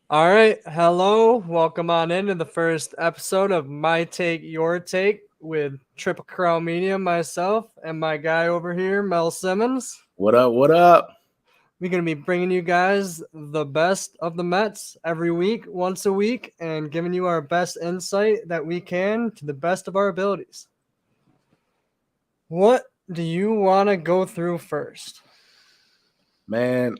All right. Hello. Welcome on into the first episode of My Take, Your Take with Triple Crown Media, myself, and my guy over here, Mel Simmons. What up? What up? We're going to be bringing you guys the best of the Mets every week, once a week, and giving you our best insight that we can to the best of our abilities. What do you want to go through first? Man,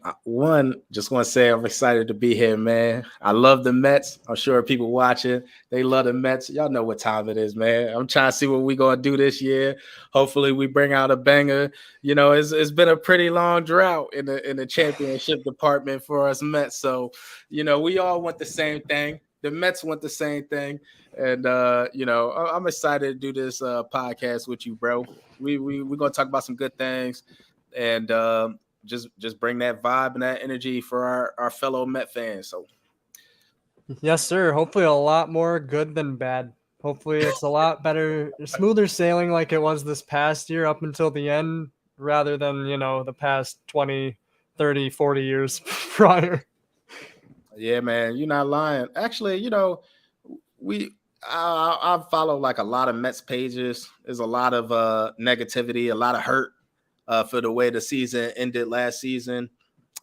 just want to say I'm excited to be here, man. I love the Mets. I'm sure people watching, they love the Mets. Y'all know what time it is, man. I'm trying to see what we're going to do this year. Hopefully we bring out a banger. It's been a pretty long drought in the championship department for us Mets. So, we all want the same thing. The Mets want the same thing. And I'm excited to do this podcast with you, bro. We're going to talk about some good things. And just bring that vibe and that energy for our fellow Met fans. So Yes, sir. Hopefully, a lot more good than bad. Hopefully, it's a lot better, smoother sailing like it was this past year up until the end, rather than, the past 20, 30, 40 years prior. yeah, man, you're not lying. Actually, we I follow like a lot of Mets pages. There's a lot of negativity, a lot of hurt for the way the season ended last season.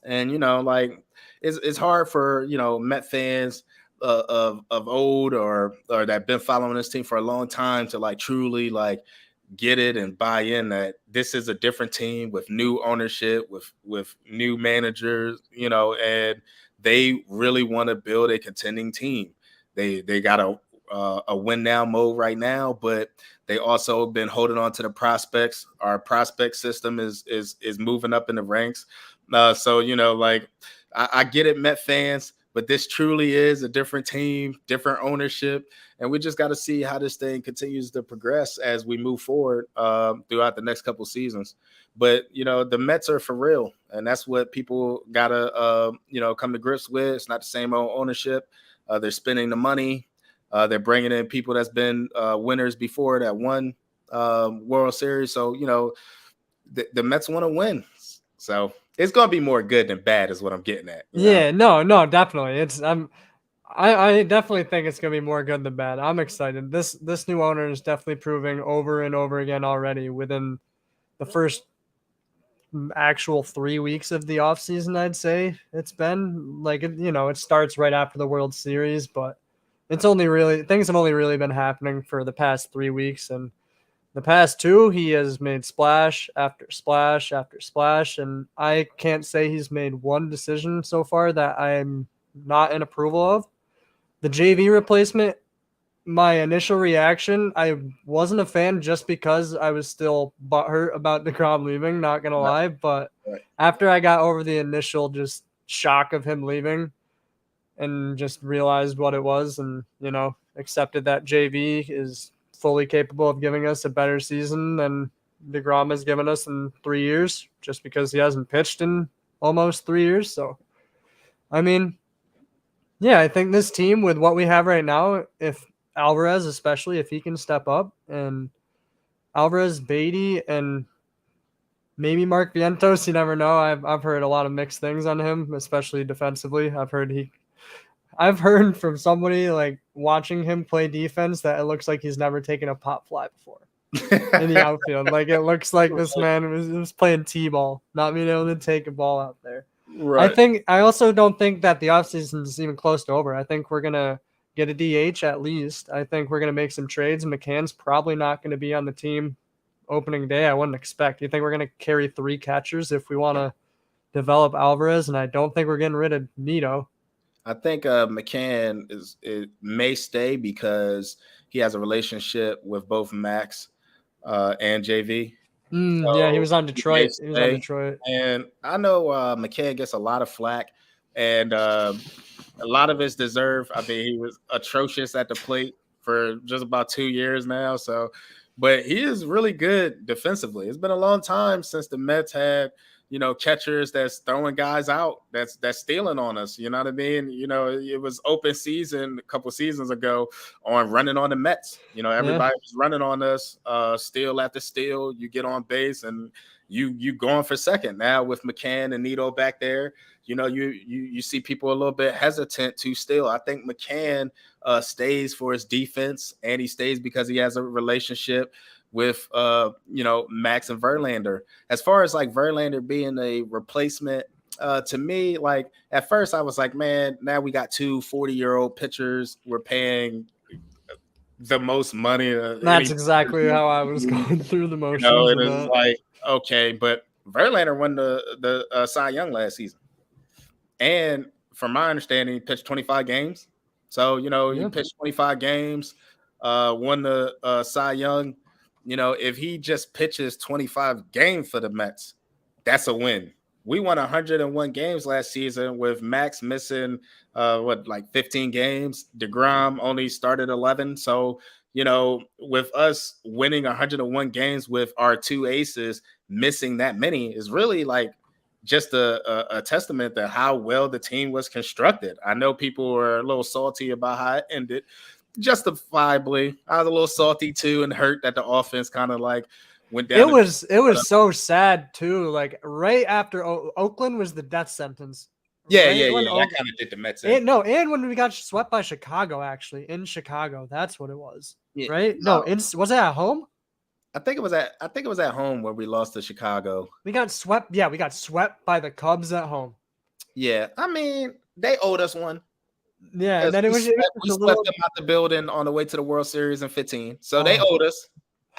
And like it's hard for Met fans of old or that been following this team for a long time to like truly like get it and buy in that this is a different team with new ownership, with new managers, and they really want to build a contending team. They got a win now mode right now, but they also been holding on to the prospects. Our prospect system is moving up in the ranks. So like I get it, Met fans, but this truly is a different team, different ownership, and we just got to see how this thing continues to progress as we move forward throughout the next couple seasons. But the Mets are for real, and that's what people gotta come to grips with. It's not the same old ownership. They're spending the money. They're bringing in people that's been winners before that won World Series. So the Mets want to win. So it's gonna be more good than bad, is what I'm getting at. Yeah, no, definitely. I definitely think it's gonna be more good than bad. I'm excited. This new owner is definitely proving over and over again already within the first actual 3 weeks of the off season. I'd say it's been like it starts right after the World Series, but it's only really things have only really been happening for the past 3 weeks, and the past two he has made splash after splash after splash, and I can't say he's made one decision so far that I'm not in approval of. The JV replacement, my initial reaction, I wasn't a fan just because I was still butthurt about DeGrom leaving, not gonna Right, lie. But right. after I got over the initial just shock of him leaving and just realized what it was and, accepted that JV is fully capable of giving us a better season than DeGrom has given us in 3 years, just because he hasn't pitched in almost 3 years. So, I mean, yeah, I think this team with what we have right now, if Alvarez, especially if he can step up, and Alvarez, Beatty, and maybe Mark Vientos, you never know. I've heard a lot of mixed things on him, especially defensively. I've heard from somebody like watching him play defense that it looks like he's never taken a pop fly before in the outfield. Like it looks like this man was playing t-ball, not being able to take a ball out there. Right. I also don't think that the offseason is even close to over. I think we're gonna get a DH at least. I think we're gonna make some trades. McCann's probably not gonna be on the team opening day. I wouldn't expect. You think we're gonna carry three catchers if we want to develop Alvarez? And I don't think we're getting rid of Nito. I think McCann it may stay because he has a relationship with both Max and JV. Yeah, he So was on he may Detroit. He was on stay. Detroit. And I know McCann gets a lot of flack, and a lot of it's deserved. I mean, he was atrocious at the plate for just about 2 years now. So, but he is really good defensively. It's been a long time since the Mets had, catchers that's throwing guys out, that's stealing on us. You know what I mean? It was open season a couple seasons ago on running on the Mets. Everybody was running on us, steal after steal. You get on base and you going for second. Now with McCann and Nito back there, you see people a little bit hesitant to steal. I think McCann stays for his defense, and he stays because he has a relationship with Max and Verlander. As far as like Verlander being a replacement, to me, like at first I was like, man, now we got 2 40-year-old pitchers. We're paying the most money. That's exactly how I was going through the motions. It was like, okay, but Verlander won the Cy Young last season, and from my understanding, he pitched 25 games. So he pitched 25 games, won the Cy Young. If he just pitches 25 games for the Mets, that's a win. We won 101 games last season with Max missing 15 games. DeGrom only started 11. So, with us winning 101 games with our 2 aces missing that many is really like just a testament to how well the team was constructed. I know people were a little salty about how it ended. Justifiably, I was a little salty too and hurt that the offense kind of like went down. It was so sad too. Like right after Oakland was the death sentence. Yeah. That kind of did the Mets in. And when we got swept by Chicago, actually in Chicago, that's what it was. Yeah, right? No, was it at home? I think it was at home where we lost to Chicago. We got swept. Yeah, we got swept by the Cubs at home. Yeah, I mean they owed us one. Yeah, and then we swept them out the building on the way to the World Series in 2015. So they owed us.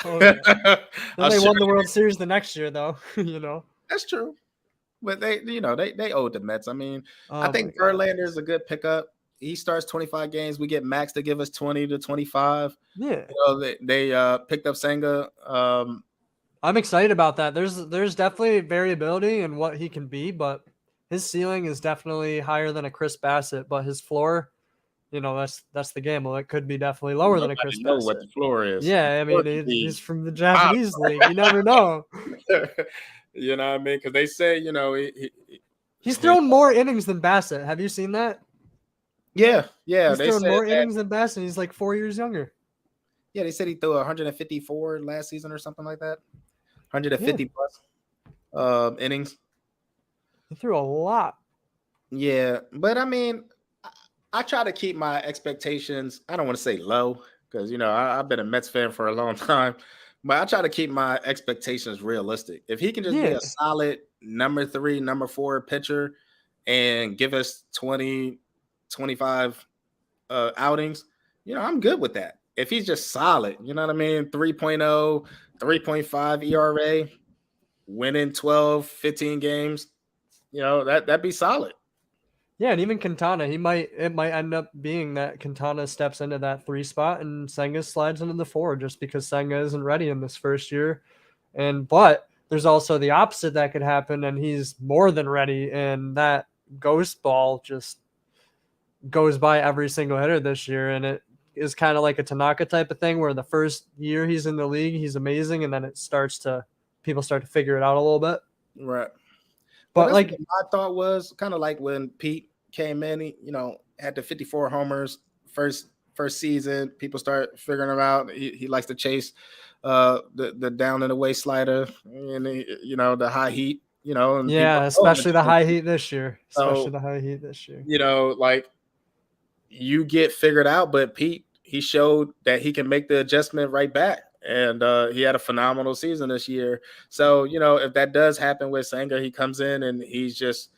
Oh, yeah. Then they won the World Series the next year, though. That's true. But they owed the Mets. I mean, I think Verlander is a good pickup. He starts 25 games. We get Max to give us 20 to 25. Yeah. They picked up Senga. I'm excited about that. There's definitely variability in what he can be, but his ceiling is definitely higher than a Chris Bassett, but his floor, that's the gamble. It could be definitely lower than a Chris Bassett. What the floor is. Yeah, I mean, he's from the Japanese league. You never know. You know what I mean? Because they say, he's thrown more innings than Bassett. Have you seen that? Yeah. He's thrown more innings than Bassett. He's like 4 years younger. Yeah, they said he threw 154 last season or something like that. 150 plus innings. He threw a lot. Yeah, but I mean, I try to keep my expectations, I don't want to say low, because, I've been a Mets fan for a long time, but I try to keep my expectations realistic. If he can just be a solid number 3, number 4 pitcher and give us 20, 25 outings, I'm good with that. If he's just solid, you know what I mean? 3.0, 3.5 ERA, winning 12, 15 games, that'd be solid. Yeah, and even Quintana, it might end up being that Quintana steps into that 3 spot and Senga slides into the 4 just because Senga isn't ready in this first year. But there's also the opposite that could happen, and he's more than ready, and that ghost ball just goes by every single hitter this year, and it is kind of like a Tanaka type of thing where the first year he's in the league, he's amazing, and then people start to figure it out a little bit. Right. But like my thought was kind of like when Pete came in, he, had the 54 homers first season. People start figuring him out. He likes to chase the down and away slider and the high heat. And especially the high heat this year. Like you get figured out, but Pete, he showed that he can make the adjustment right back. And he had a phenomenal season this year. So, if that does happen with Senga, he comes in and he's just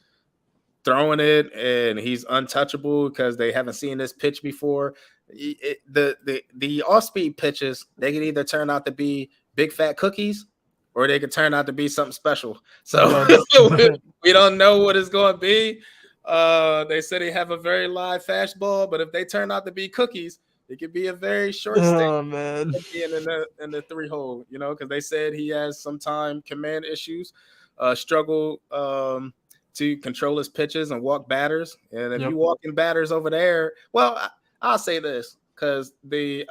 throwing it and he's untouchable because they haven't seen this pitch before. The off-speed pitches, they can either turn out to be big fat cookies or they could turn out to be something special. So we don't know what it's going to be. They said they have a very live fastball, but if they turn out to be cookies, it could be a very short stick. Oh, man. Being in the 3-hole, because they said he has some command issues, struggle to control his pitches and walk batters. And if you walk in batters over there, well, I'll say this, because the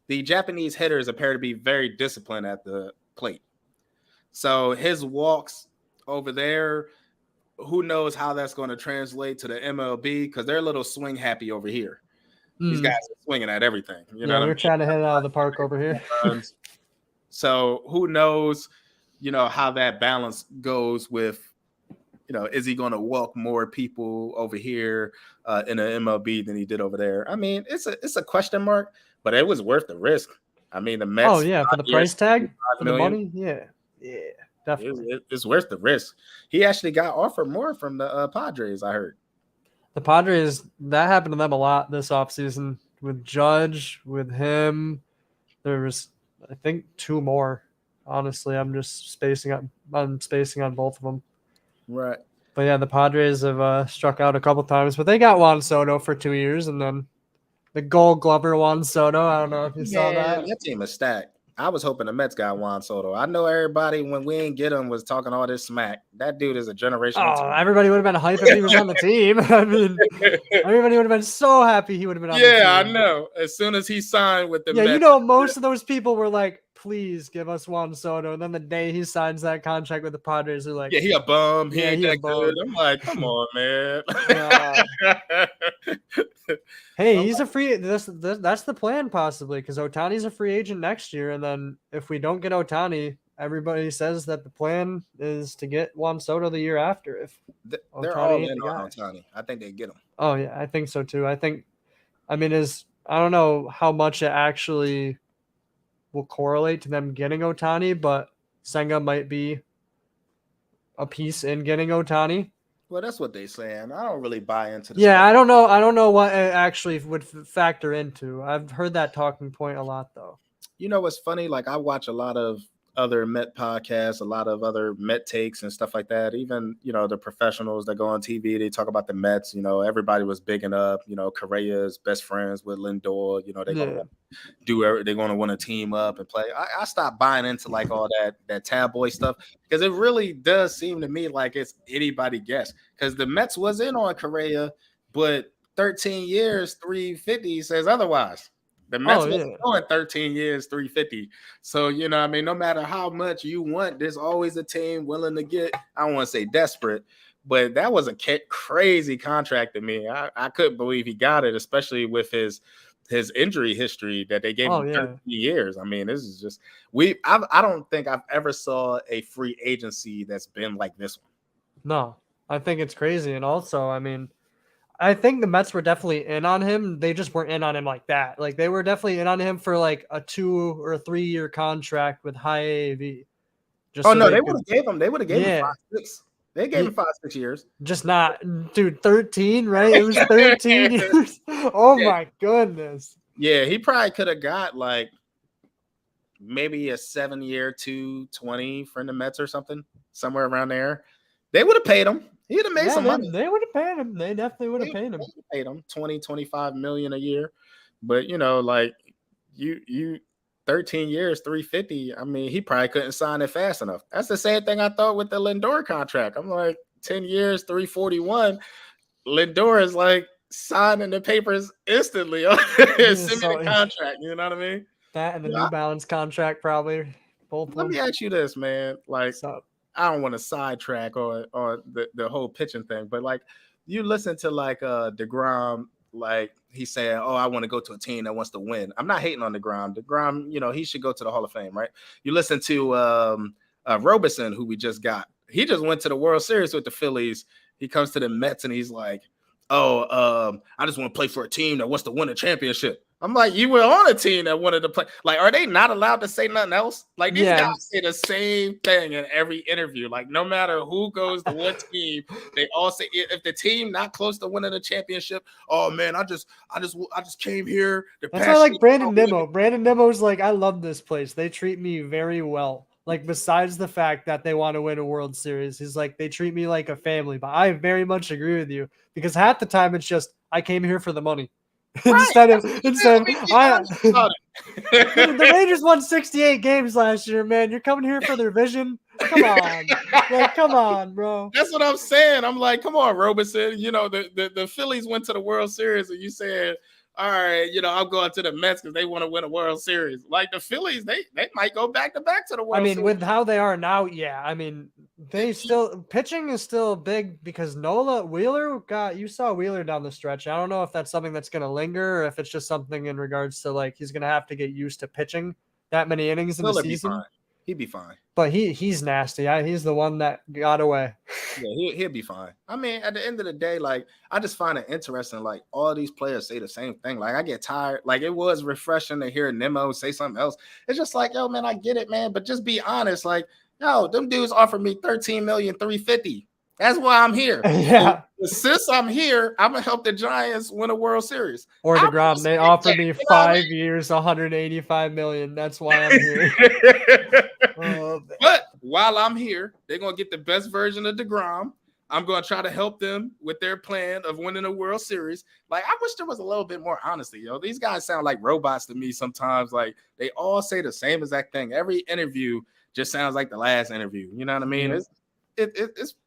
Japanese hitters appear to be very disciplined at the plate. So his walks over there, who knows how that's going to translate to the MLB because they're a little swing happy over here. These guys are swinging at everything. You know what we're I mean? trying to hit it out of the park over here. So who knows, how that balance goes with, is he going to walk more people over here in the MLB than he did over there? I mean, it's a question mark, but it was worth the risk. I mean, the Mets. Oh yeah, for the price tag, for the money, yeah, definitely. It's worth the risk. He actually got offered more from the Padres, I heard. The Padres, that happened to them a lot this offseason with Judge, with him. There was, I think, 2 more. Honestly, I'm just spacing on both of them. Right. But yeah, the Padres have struck out a couple times, but they got Juan Soto for 2 years, and then the Gold Glover Juan Soto. I don't know if you saw that. That team is stacked. I was hoping the Mets got Juan Soto. I know everybody when we ain't get him was talking all this smack. That dude is a generational. Oh, everybody would have been hype if he was on the team. I mean, everybody would have been so happy he would have been on the team. Yeah, I know. As soon as he signed with the Mets. Most of those people were like, please give us Juan Soto. And then the day he signs that contract with the Padres, they're like, yeah, he a bum. He ain't that good. I'm like, come on, man. Hey, he's a free. That's the plan possibly because Ohtani's a free agent next year, and then if we don't get Ohtani, everybody says that the plan is to get Juan Soto the year after. If they're all in on Ohtani, I think they get him. Oh yeah, I think so too. I don't know how much it actually will correlate to them getting Ohtani, but Senga might be a piece in getting Ohtani. Well, that's what they saying. I don't really buy into this. Yeah, I don't know what it actually would factor into. I've heard that talking point a lot, though. You know what's funny? Like, I watch a lot of other Met podcasts, a lot of other Met takes and stuff like that. Even, the professionals that go on TV, they talk about the Mets. Everybody was bigging up, Correa's best friends with Lindor. They're going to want to team up and play. I stopped buying into like all that tabloid stuff because it really does seem to me like it's anybody guess because the Mets was in on Correa, but 13 years, 350 says otherwise. The Mets was going 13 years, 350. So, no matter how much you want, there's always a team willing to get, I don't want to say desperate, but that was a crazy contract to me. I couldn't believe he got it, especially with his injury history that they gave him 13 years. I mean, this is just I don't think I've ever saw a free agency that's been like this one. No, I think it's crazy. And also, I mean, I think the Mets were definitely in on him. They just weren't in on him like that. Like they were definitely in on him for like a 2 or 3 year contract with high AAV. They would have gave him. They would have gave him 5-6. They gave him 5-6 years. Just not, dude. 13, right? It was 13 years. Oh my goodness. Yeah, he probably could have got like maybe a 7-year, 220 from the Mets or something, somewhere around there. They would have paid him. He'd have made some money. They would have paid him. They definitely would have paid him. Paid him 20-25 million a year. But like you 13 years, 350. I mean, he probably couldn't sign it fast enough. That's the same thing I thought with the Lindor contract. I'm like 10 years, 341. Lindor is like signing the papers instantly on the contract. You know what I mean? That and the New Balance contract probably. Both. Let me ask you this, man. Like, I don't want to sidetrack or the whole pitching thing, but like you listen to like DeGrom, like he's saying, oh, I want to go to a team that wants to win. I'm not hating on DeGrom. DeGrom, he should go to the Hall of Fame, right? You listen to Robeson, who we just got. He just went to the World Series with the Phillies. He comes to the Mets and he's like, I just want to play for a team that wants to win a championship. I'm like, you were on a team that wanted to play. Like, are they not allowed to say nothing else? Like, these guys say the same thing in every interview. Like, no matter who goes to what team, they all say if the team not close to winning a championship, oh man, I just came here. That's why I like Brandon Nimmo. Brandon Nimmo's like, I love this place. They treat me very well. Like, besides the fact that they want to win a World Series, he's like, they treat me like a family. But I very much agree with you because half the time it's just I came here for the money. Instead of the Rangers won 68 games last year, man. You're coming here for their vision. Come on. Like, come on, bro. That's what I'm saying. I'm like, come on, Robeson. The Phillies went to the World Series and you said all right, I'm going to the Mets because they want to win a World Series. Like the Phillies, they might go back to back to the World Series. With how they are now, yeah. They still pitching is still big because you saw Wheeler down the stretch. I don't know if that's something that's going to linger or if it's just something in regards to like he's going to have to get used to pitching that many innings in the season. He'd be fine. But he's nasty. He's the one that got away. Yeah, he'll be fine. At the end of the day, like I just find it interesting. Like all these players say the same thing. Like I get tired. Like it was refreshing to hear Nemo say something else. It's just like, yo, man, I get it, man. But just be honest. Like, yo, them dudes offered me $13,350,000. That's why I'm here. Yeah. So, since I'm here, I'm gonna help the Giants win a World Series. Or DeGrom, they offered me 5 years, $185 million. That's why I'm here. But while I'm here, they're gonna get the best version of DeGrom. I'm gonna try to help them with their plan of winning a World Series. Like, I wish there was a little bit more honesty, yo. These guys sound like robots to me sometimes. Like, they all say the same exact thing. Every interview just sounds like the last interview. You know what I mean? Yeah.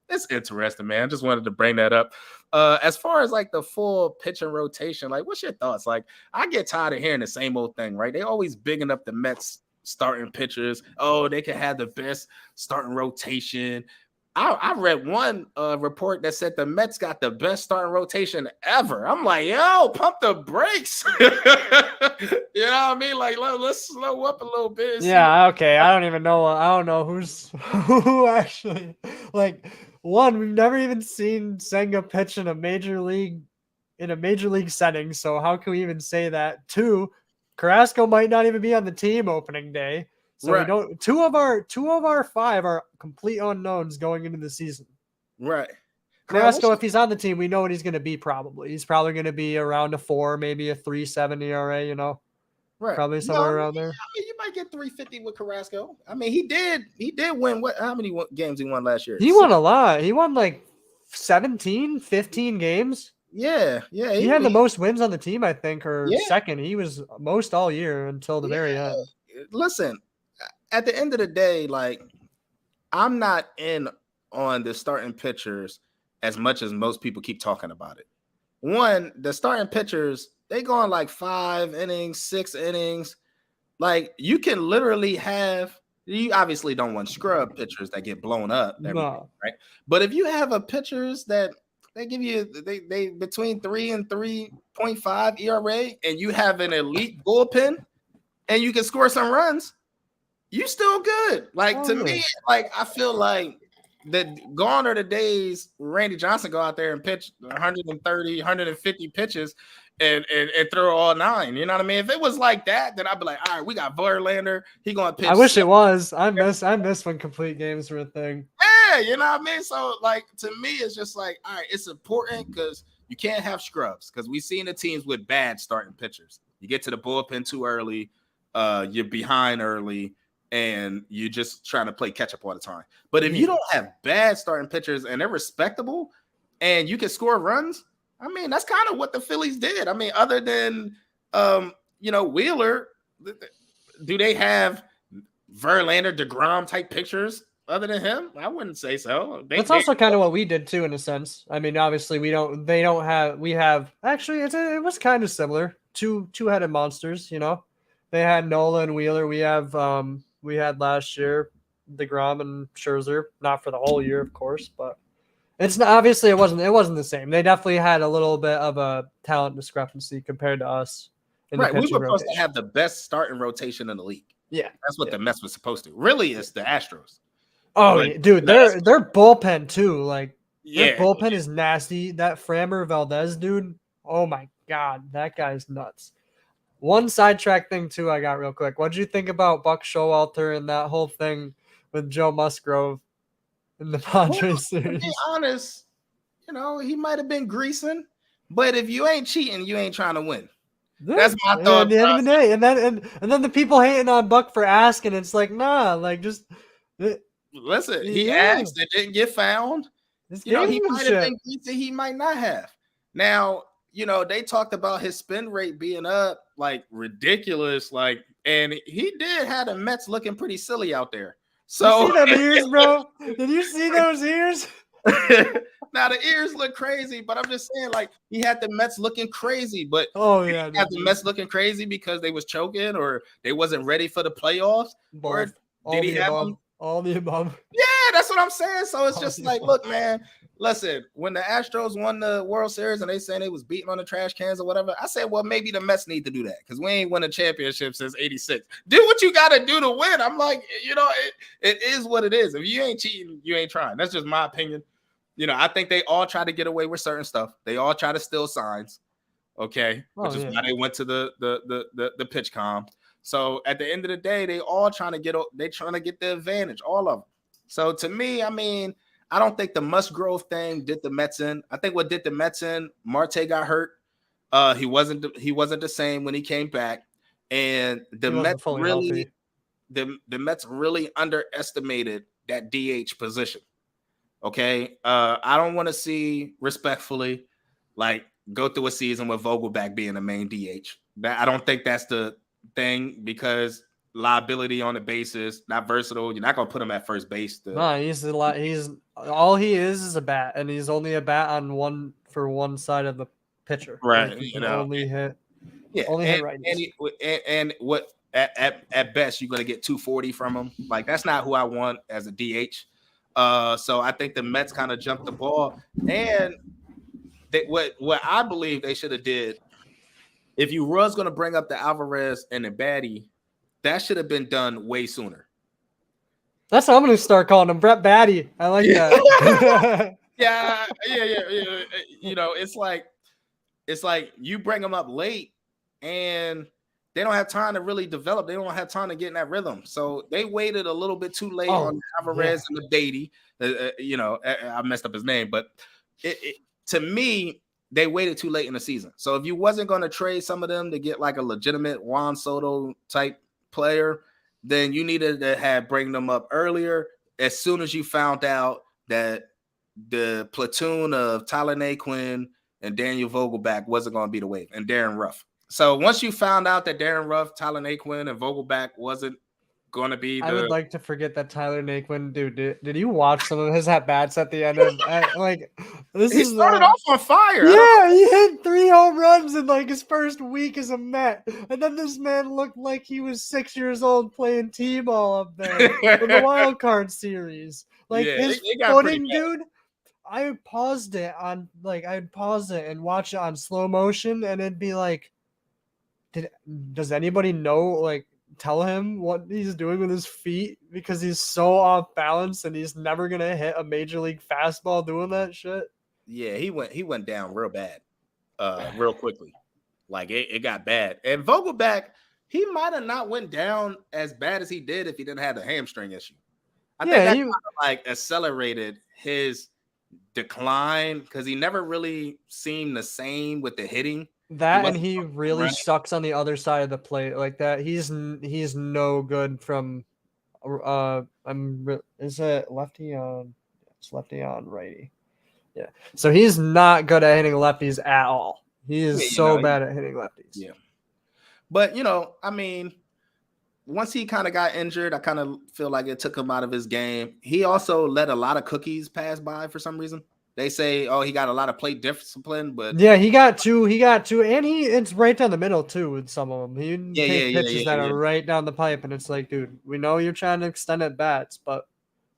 It's interesting, man. I just wanted to bring that up. As far as like the full pitching rotation, like, what's your thoughts? Like, I get tired of hearing the same old thing, right? They always bigging up the Mets starting pitchers. Oh, they can have the best starting rotation. I read one report that said the Mets got the best starting rotation ever. I'm like, yo, pump the brakes. You know what I mean? Like, let's slow up a little bit. Yeah, okay. I don't even know. I don't know who actually. Like, one, we've never even seen Senga pitch in a major league setting. So how can we even say that? Two, Carrasco might not even be on the team opening day. So right. We don't. Two of our 5 are complete unknowns going into the season. Right. Carrasco, if he's on the team, we know what he's going to be. Probably he's probably going to be around a 4, maybe a 3.7 ERA. You know, right? Probably somewhere around there. You might get 350 with Carrasco. He did win. What? How many games he won last year? He won a lot. He won like 17, 15 games. Yeah. He had the most wins on the team, I think, or second. He was most all year until the very end. Listen. At the end of the day, like, I'm not in on the starting pitchers as much as most people keep talking about it. One, the starting pitchers, they go on like 5 innings, 6 innings. Like, you can literally have, you obviously don't want scrub pitchers that get blown up, right? But if you have a pitchers that they give you they between 3 and 3.5 ERA, and you have an elite bullpen, and you can score some runs, you still good. Like, to me, like, I feel like that gone are the days Randy Johnson go out there and pitch 130, 150 pitches and throw all 9. You know what I mean? If it was like that, then I'd be like, all right, we got Verlander. He gonna pitch. I wish it was. I miss when complete games were a thing. Yeah, you know what I mean? So, like, to me, it's just like, all right, it's important because you can't have scrubs, because we've seen the teams with bad starting pitchers. You get to the bullpen too early, you're behind early, and you're just trying to play catch up all the time. But if you don't have bad starting pitchers and they're respectable and you can score runs, that's kind of what the Phillies did. Other than, Wheeler, do they have Verlander, DeGrom type pitchers other than him? I wouldn't say so. That's also kind of what we did too, in a sense. Obviously we have actually, it was kind of similar. Two-headed monsters, you know. They had Nola and Wheeler. We had last year DeGrom and Scherzer, not for the whole year, of course, but it's not, obviously it wasn't the same. They definitely had a little bit of a talent discrepancy compared to us. Right, we were supposed to have the best starting rotation in the league. Yeah, that's what the Mets was supposed to. Really, it's the Astros. Oh, dude, their bullpen too. Like, their bullpen is nasty. That Framber Valdez dude. Oh my God, that guy's nuts. One sidetrack thing too I got real quick. What did you think about Buck Showalter and that whole thing with Joe Musgrove in the Padres series? To be honest, he might have been greasing, but if you ain't cheating, you ain't trying to win. That's my thought. At the end of the day, and then the people hating on Buck for asking, it's like, nah, like, just listen. He asked, it didn't get found. He might have been greasy, he might not have. Now, they talked about his spin rate being up like ridiculous, like, and he did have the Mets looking pretty silly out there. So you see them ears, bro? Did you see those ears? Now the ears look crazy, but I'm just saying, like, he had the Mets looking crazy, but Oh did yeah, he have the Mets looking crazy because they was choking or they wasn't ready for the playoffs, or both. did All he the have above. them? All the above. Yeah, that's what I'm saying. So it's All just the like, above. look, man, listen, when the Astros won the World Series and they saying they was beating on the trash cans or whatever, I said, well, maybe the Mets need to do that because we ain't won a championship since '86. Do what you got to do to win. I'm like, it is what it is. If you ain't cheating, you ain't trying. That's just my opinion. I think they all try to get away with certain stuff. They all try to steal signs, okay, which is why they went to the pitch com. So at the end of the day, they all trying to get the advantage, all of them. So to me, I mean, I don't think the Musgrove thing did the Mets in. I think what did the Mets in, Marte got hurt. He wasn't the same when he came back, and the Mets really the Mets really underestimated that DH position. Okay, I don't want to see, respectfully, like, go through a season with Vogelback being the main DH. I don't think that's the thing because liability on the bases, not versatile. You're not gonna put him at first base. No, he's a lot. He's all he is a bat, and he's only a bat on one side of the pitcher. Right, like, he can only hit. Yeah, only hit righties. And what at best you're gonna get 240 from him. Like, that's not who I want as a DH. So I think the Mets kind of jumped the ball, and what I believe they should have did, if you was going to bring up the Alvarez and the Batty, that should have been done way sooner. That's what I'm going to start calling him, Brett Batty. I like that. Yeah. It's like you bring them up late, and they don't have time to really develop. They don't have time to get in that rhythm. So they waited a little bit too late on Alvarez and the Beatty. I messed up his name, but to me, they waited too late in the season. So if you wasn't going to trade some of them to get like a legitimate Juan Soto type player, then you needed to bring them up earlier. As soon as you found out that the platoon of Tyler Naquin and Daniel Vogelback wasn't going to be the wave, and Darren Ruff. So once you found out that Darren Ruff, Tyler Naquin, and Vogelback wasn't going to be I would like to forget that Tyler Naquin, dude, did you watch some of his at-bats at the end of he started off on fire. Yeah, he hit 3 home runs in like his first week as a Met. And then this man looked like he was 6 years old playing T-ball up there in the wild card series. Like, his footing, dude. I would pause it and watch it on slow motion, and it'd be like, does anybody know, like, tell him what he's doing with his feet, because he's so off balance and he's never gonna hit a major league fastball doing that shit. Yeah, he went down real bad, real quickly. Like, it got bad. And Vogelback, he might have not went down as bad as he did if he didn't have the hamstring issue. I think that kind of like accelerated his decline because he never really seemed the same with the hitting. And he really sucks on the other side of the plate like that. He's no good from is it lefty on? It's lefty on righty. Yeah. So he's not good at hitting lefties at all. He is bad at hitting lefties. Yeah. But I mean, once he kind of got injured, I kind of feel like it took him out of his game. He also let a lot of cookies pass by for some reason. They say, he got a lot of plate discipline, but yeah, he got two, and it's right down the middle too with some of them. He take pitches that are right down the pipe, and it's like, dude, we know you're trying to extend at bats, but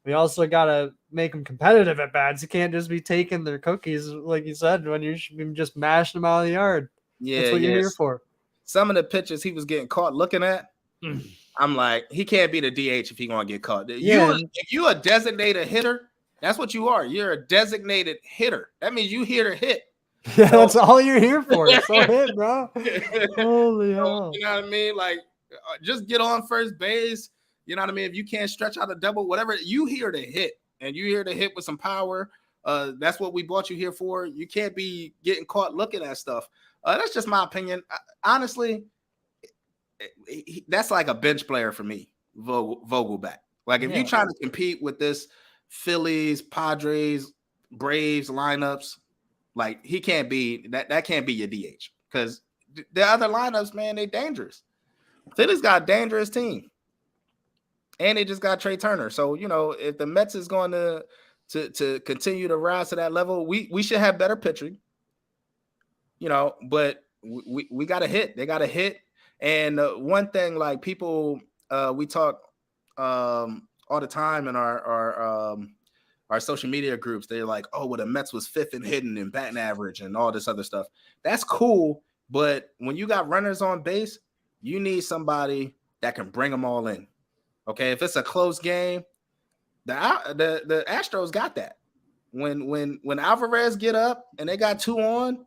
we also gotta make them competitive at bats. You can't just be taking their cookies, like you said, when you should be just mashing them out of the yard. Yeah, that's what you're here for. Some of the pitches he was getting caught looking at, I'm like, he can't be the DH if he gonna get caught. Yeah. If you a designated hitter, that's what you are. You're a designated hitter. That means you here to hit. Yeah, that's all you're here for. So hit, bro. Holy hell. You know what I mean? Like, just get on first base. You know what I mean? If you can't stretch out a double, whatever, you here to hit. And you here to hit with some power. That's what we brought you here for. You can't be getting caught looking at stuff. That's just my opinion. Honestly, that's like a bench player for me, Vogelback. Like, if you're trying to compete with this Phillies, Padres, Braves lineups, like, he can't be that can't be your DH, because the other lineups, man, they dangerous. Phillies got a dangerous team, and they just got Trey Turner. So if the Mets is going to to continue to rise to that level. We should have better pitching, but we got to hit. They got to hit. And one thing, like people, we talk all the time in our social media groups. They're like, oh, well, the Mets was 5th in hitting and batting average and all this other stuff. That's cool. But when you got runners on base, you need somebody that can bring them all in. Okay, if it's a close game, the Astros got that. When Alvarez get up and they got 2 on,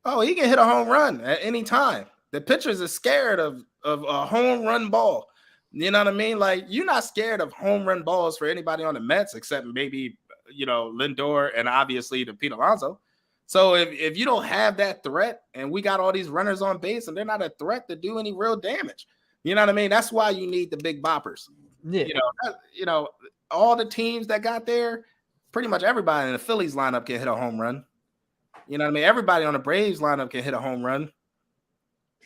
oh, he can hit a home run at any time. The pitchers are scared of a home run ball. You know what I mean? Like, you're not scared of home run balls for anybody on the Mets except maybe, Lindor and obviously the Pete Alonso. So if you don't have that threat and we got all these runners on base and they're not a threat to do any real damage, you know what I mean? That's why you need the big boppers. Yeah. All the teams that got there, pretty much everybody in the Phillies lineup can hit a home run. You know what I mean? Everybody on the Braves lineup can hit a home run.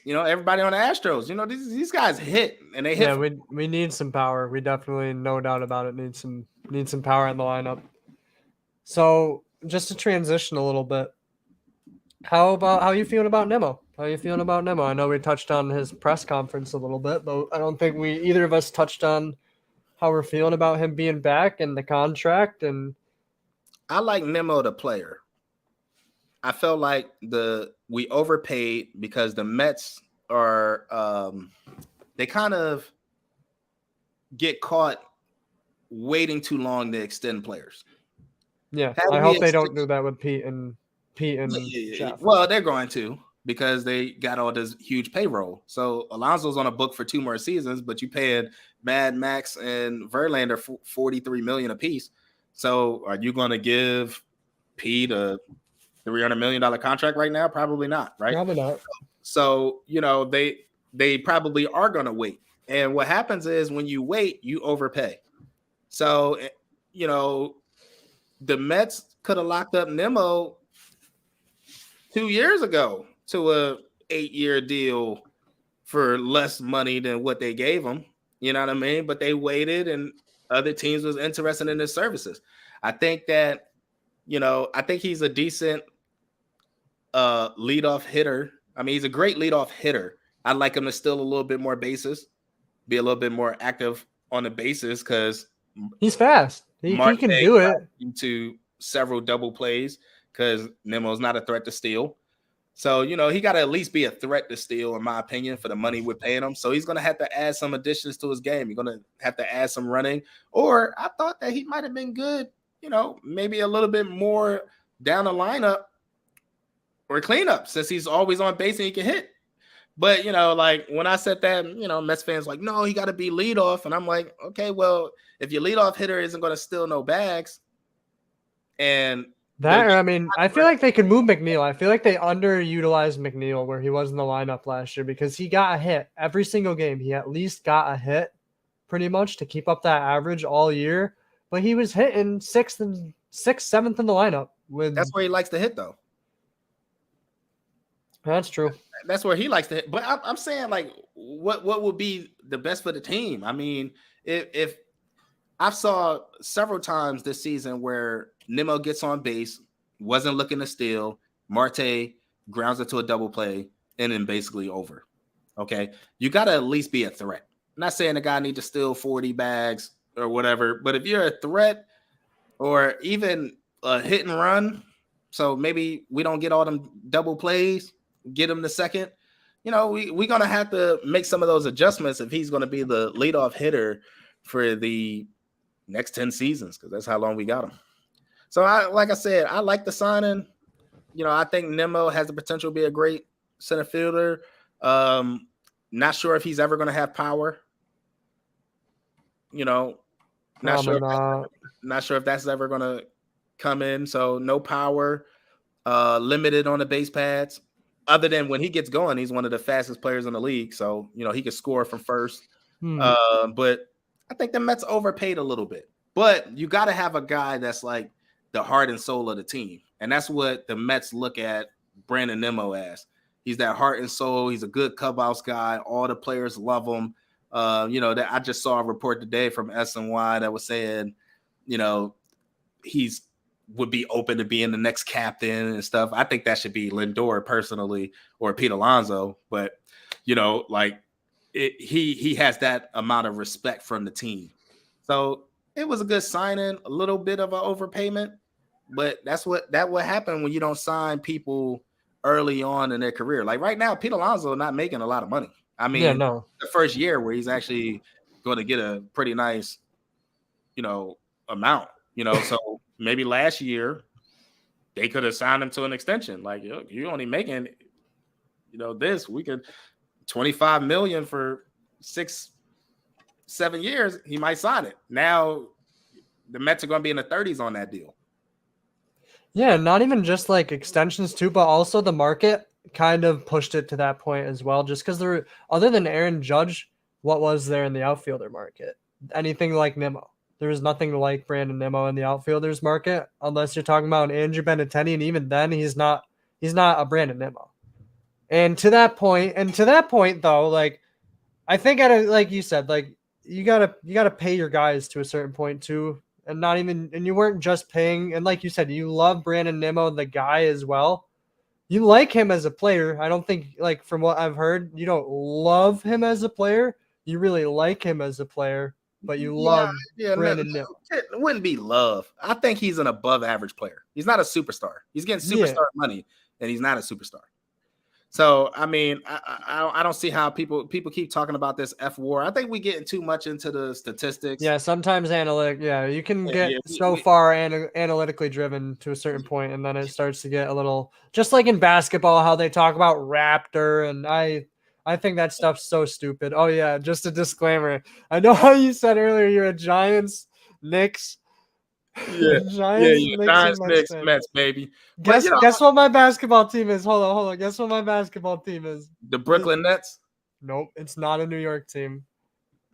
Everybody on the Astros, these guys hit and they hit. Yeah, we need some power. We definitely, no doubt about it, need some power in the lineup. So just to transition a little bit, how are you feeling about Nimmo? I know we touched on his press conference a little bit, but I don't think either of us touched on how we're feeling about him being back and the contract. And I like Nimmo the player. I felt like we overpaid because the Mets are they kind of get caught waiting too long to extend players. Yeah, I hope they don't do that with Pete and Jeff. Well, they're going to, because they got all this huge payroll. So Alonso's on a book for 2 more seasons, but you paid Mad Max and Verlander $43 million apiece. So are you going to give Pete a $300 million contract right now? Probably not, right? Probably not. So, they probably are going to wait. And what happens is when you wait, you overpay. So, the Mets could have locked up Nimmo 2 years ago to a 8-year deal for less money than what they gave him. You know what I mean? But they waited and other teams was interested in his services. I think that, I think he's a decent leadoff hitter. I mean, he's a great leadoff hitter. I'd like him to steal a little bit more bases, be a little bit more active on the bases, because he's fast. He can do it. Into several double plays because Nimmo's not a threat to steal. So, he got to at least be a threat to steal, in my opinion, for the money we're paying him. So he's going to have to add some additions to his game. He's going to have to add some running. Or I thought that he might have been good, maybe a little bit more down the lineup or cleanup, since he's always on base and he can hit. But, like when I said that, Mets fans like, no, he got to be leadoff. And I'm like, okay, well, if your leadoff hitter isn't going to steal no bags, and I feel like they could move McNeil. I feel like they underutilized McNeil where he was in the lineup last year, because he got a hit every single game. He at least got a hit pretty much to keep up that average all year. But he was hitting 6th, 7th in the lineup. That's where he likes to hit, though. That's true. That's where he likes to hit. But I'm saying, like, what would be the best for the team? I mean, if I saw several times this season where Nimmo gets on base, wasn't looking to steal, Marte grounds into a double play, and then basically over. Okay, you got to at least be a threat. I'm not saying the guy need to steal 40 bags or whatever, but if you're a threat or even a hit and run, so maybe we don't get all them double plays, get him the second. We're going to have to make some of those adjustments if he's going to be the leadoff hitter for the next 10 seasons, because that's how long we got him. So, like I said, I like the signing. I think Nimmo has the potential to be a great center fielder. Not sure if he's ever going to have power. Not sure if that's ever going to come in. So, no power, limited on the base pads. Other than when he gets going, he's one of the fastest players in the league. So, he can score from first. But I think the Mets overpaid a little bit. But you got to have a guy that's like the heart and soul of the team. And that's what the Mets look at Brandon Nimmo as. He's that heart and soul. He's a good clubhouse guy. All the players love him. That I just saw a report today from SNY that was saying, would be open to being the next captain and stuff. I think that should be Lindor personally, or Pete Alonso. But like he has that amount of respect from the team. So it was a good signing, a little bit of an overpayment, but that what happen when you don't sign people early on in their career. Like right now, Pete Alonso not making a lot of money. I mean, the first year where he's actually going to get a pretty nice, amount. So maybe last year they could have signed him to an extension. Like, you're only making, this. We could $25 million for 6-7 years. He might sign it. Now the Mets are going to be in the 30s on that deal. Yeah, not even just like extensions too, but also the market kind of pushed it to that point as well. Just because other than Aaron Judge, what was there in the outfielder market? Anything like Nimmo? There was nothing like Brandon Nimmo in the outfielders market, unless you're talking about Andrew Benintendi, and even then, he's not a Brandon Nimmo. And to that point, though, like I think like you said, like you gotta pay your guys to a certain point too, and you weren't just paying. And like you said, you love Brandon Nimmo, the guy as well. You like him as a player. I don't think, like from what I've heard, you don't love him as a player. You really like him as a player. But you love Brandon Nimmo. It wouldn't be love. I think he's an above average player. He's not a superstar. He's getting superstar money, and he's not a superstar. So, I mean, I don't see how people keep talking about this F war. I think we getting too much into the statistics. Yeah, sometimes you can get far analytically driven to a certain point, and then it starts to get a little, just like in basketball, how they talk about Raptor, and I think that stuff's so stupid. Oh, yeah, just a disclaimer. I know how you said earlier you're a Giants, Knicks. Yeah, Giants, Knicks, Mets, baby. Guess what my basketball team is. Hold on. Guess what my basketball team is? The Brooklyn Nets? Nope, it's not a New York team.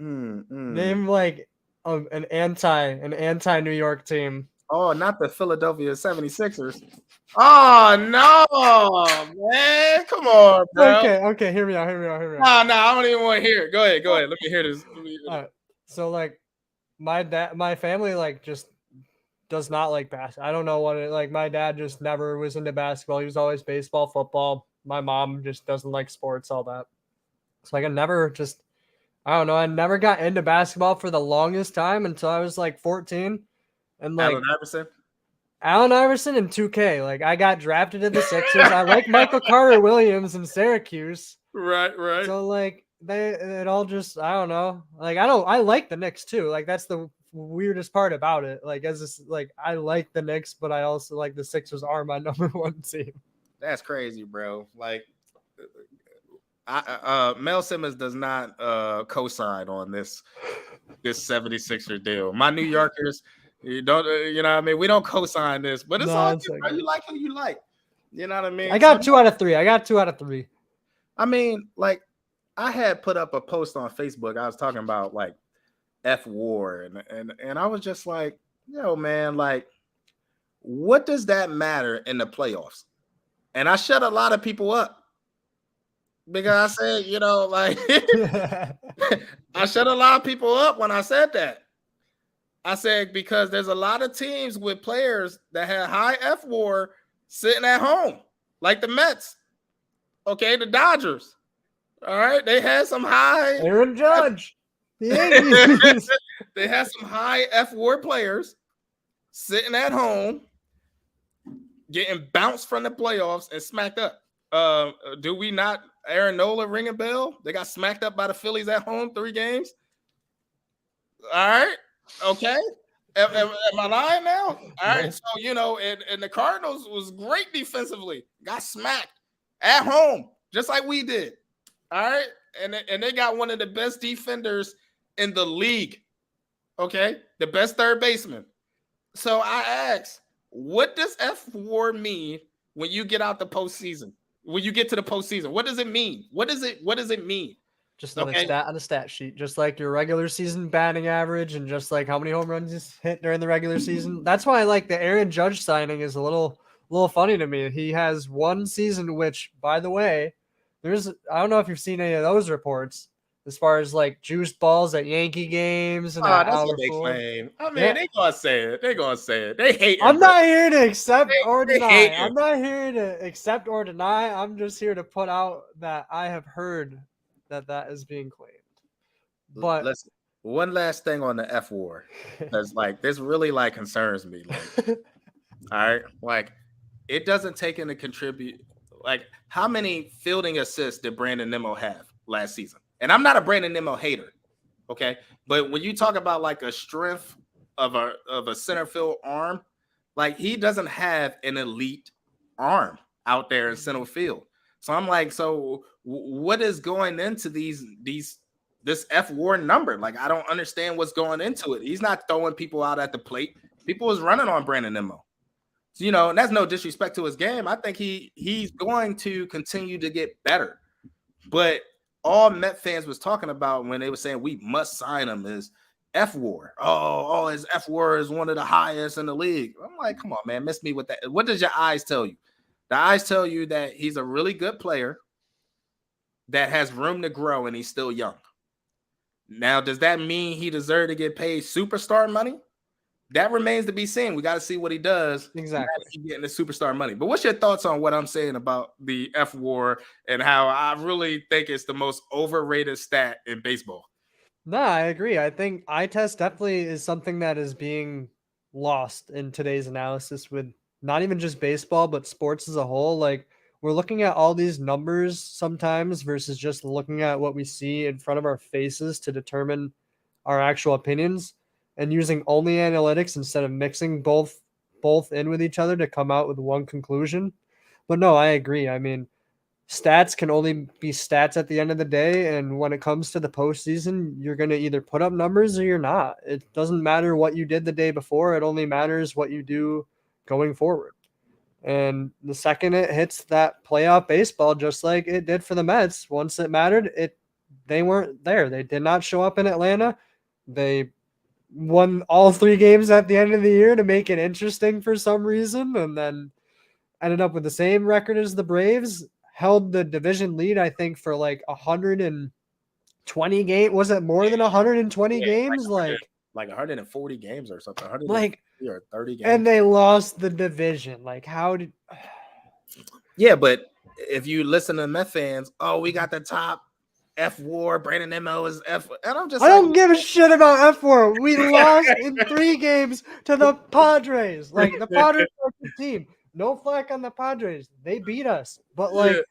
Name like an anti-New York team. Oh, not the Philadelphia 76ers. Oh, no, man. Come on, bro. Okay. Hear me out. No, I don't even want to hear it. Go ahead. Let me hear this. All right. So, like, my family, like, just does not like basketball. I don't know what it, like, my dad just never was into basketball. He was always baseball, football. My mom just doesn't like sports, all that. So, like, I don't know. I never got into basketball for the longest time until I was, like, 14. And, like, Allen Iverson and 2K. Like, I got drafted in the Sixers. I like Michael Carter Williams in Syracuse. Right. So, like, it all just, I don't know. Like, I like the Knicks too. Like, that's the weirdest part about it. Like, I like the Knicks, but I also like the Sixers are my number one team. That's crazy, bro. Like, Mel Simmons does not co-sign on this 76er deal. My New Yorkers, you don't, what I mean? We don't co-sign this, but it's all good, bro. You like who you like. You know what I mean? I got 2 out of 3. I mean, like, I had put up a post on Facebook. I was talking about like F war, and I was just like, man, like, what does that matter in the playoffs? And I shut a lot of people up because I said, like, I shut a lot of people up when I said that. I said, because there's a lot of teams with players that had high F war sitting at home, like the Mets. Okay, the Dodgers. All right, they had some high Aaron Judge. They had some high F war players sitting at home, getting bounced from the playoffs and smacked up. Do we not? Aaron Nola ring a bell? They got smacked up by the Phillies at home 3 games. All right, okay. Am I lying now? All right, so and the Cardinals was great defensively, got smacked at home just like we did. All right, and they got one of the best defenders in the league. Okay, the best third baseman. So I asked, what does F war mean when you get out the postseason? When you get to the postseason, what does it mean? What does it mean? Just another stat on the stat sheet, just like your regular season batting average and just like how many home runs you hit during the regular season. That's why I like the Aaron Judge signing is a little funny to me. He has one season, which, by the way, I don't know if you've seen any of those reports. as far as like juiced balls at Yankee games and Oh, at that's what Albert they Pujols. claim. I mean, Yeah, they gonna say it. They gonna say it. They hate I'm him, bro. not here to accept or They hate deny. him. I'm not here to accept or deny. I'm just here to put out that I have heard that is being claimed. But Listen, one last thing on the F war. That's like this really like concerns me. Like, all right, like it doesn't take into contribute. Like, how many fielding assists did Brandon Nimmo have last season? And I'm not a Brandon Nimmo hater, okay? But when you talk about like a strength of a center field arm, like he doesn't have an elite arm out there in center field. So I'm like, so what is going into this F war number? Like, I don't understand what's going into it. He's not throwing people out at the plate. People was running on Brandon Nimmo. So, and that's no disrespect to his game. I think he's going to continue to get better. But all Met fans was talking about when they were saying we must sign him is F war. Oh, his F war is one of the highest in the league. I'm like, come on, man, miss me with that. What does your eyes tell you? The eyes tell you that he's a really good player that has room to grow and he's still young. Now, does that mean he deserves to get paid superstar money? That remains to be seen. We got to see what he does. exactly. He getting the superstar money. But what's your thoughts on what I'm saying about the F war and how I really think it's the most overrated stat in baseball? No, I agree. I think eye test definitely is something that is being lost in today's analysis with not even just baseball, but sports as a whole. Like we're looking at all these numbers sometimes versus just looking at what we see in front of our faces to determine our actual opinions and using only analytics instead of mixing both in with each other to come out with one conclusion. But no, I agree. I mean, stats can only be stats at the end of the day. And when it comes to the postseason, you're going to either put up numbers or you're not. It doesn't matter what you did the day before. It only matters what you do going forward. And the second it hits that playoff baseball, just like it did for the Mets, once it mattered, they weren't there. They did not show up in Atlanta. They won all 3 games at the end of the year to make it interesting for some reason, and then ended up with the same record as the Braves. Held the division lead, I think, for like 120 games. Was it more than 120 games? Like 140 games or something. 140 Like, or 30 games. and they lost the division. Like, how did? Yeah, but if you listen to Met fans, oh, we got the top F war. Brandon Nimmo is F, and I'm just I like, don't give a shit about F4. We lost in 3 games to the Padres. Like, the Padres are a good team. No flack on the Padres. They beat us. But, like, yeah.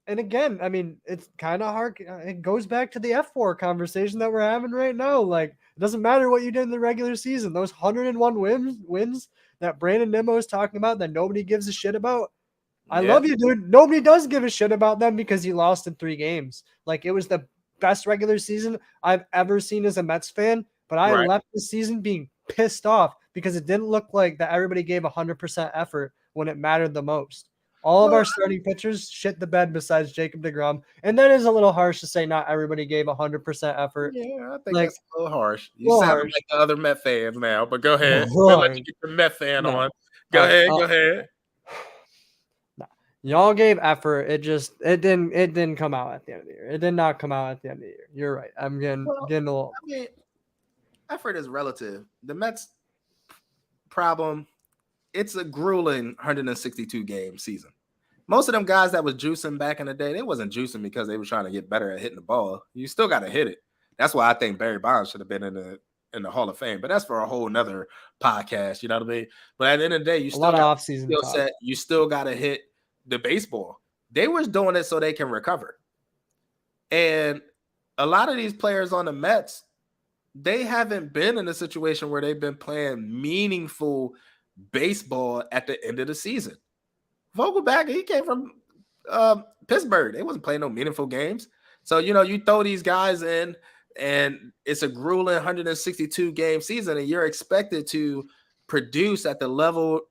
And again, I mean, it's kind of hard. It goes back to the F4 conversation that we're having right now. Like, it doesn't matter what you did in the regular season. Those 101 wins that Brandon Nimmo is talking about that nobody gives a shit about. I love you, dude. Nobody does give a shit about them because you lost in 3 games. Like, it was the best regular season I've ever seen as a Mets fan. But I left the season being pissed off because it didn't look like that everybody gave 100% effort when it mattered the most. All of our starting pitchers shit the bed besides Jacob deGrom. And that is a little harsh to say not everybody gave 100% effort. Yeah, I think that's a little harsh. You little sound harsh. like the other Met fans now, but go ahead. We'll let you get your Met fan on. Go ahead. Y'all gave effort. It didn't come out at the end of the year. It did not come out at the end of the year. You're right. I'm getting a little. I mean, effort is relative. The Mets problem, it's a grueling 162 game season. Most of them guys that was juicing back in the day, they wasn't juicing because they were trying to get better at hitting the ball. You still got to hit it. That's why I think Barry Bonds should have been in the Hall of Fame. But that's for a whole nother podcast. You know what I mean? But at the end of the day, you still got off-season skill set. You still got to hit the baseball. They was doing it so they can recover. And a lot of these players on the Mets, they haven't been in a situation where they've been playing meaningful baseball at the end of the season. Vogelback, he came from Pittsburgh. They wasn't playing no meaningful games. So, you throw these guys in and it's a grueling 162 game season and you're expected to produce at the level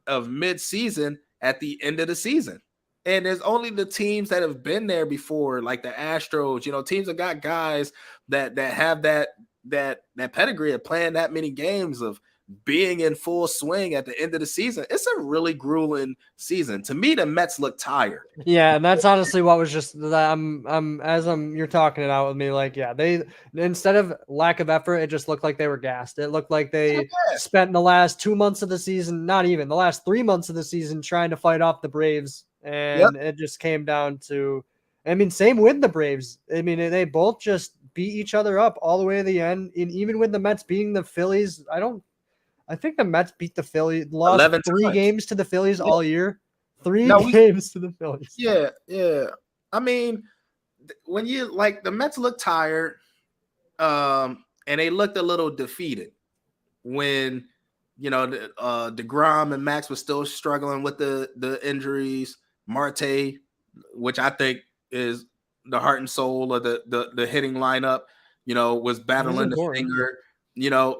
of mid-season at the end of the season. And there's only the teams that have been there before, like the Astros, teams that got guys that have that pedigree of playing that many games, of being in full swing at the end of the season, it's a really grueling season. To me, the Mets look tired. Yeah, and that's honestly what was just that you're talking it out with me, like, yeah, they, instead of lack of effort, it just looked like they were gassed. It looked like they spent the last 2 months of the season, not even the last 3 months of the season, trying to fight off the Braves, and it just came down to, I mean, same with the Braves. I mean, they both just beat each other up all the way to the end, and even with the Mets beating the Phillies, I think the Mets beat the Phillies, lost 3 games to the Phillies all year. 3 games to the Phillies. Yeah. I mean, when you like the Mets look tired, and they looked a little defeated when DeGrom and Max were still struggling with the injuries. Marte, which I think is the heart and soul of the hitting lineup, was battling the finger.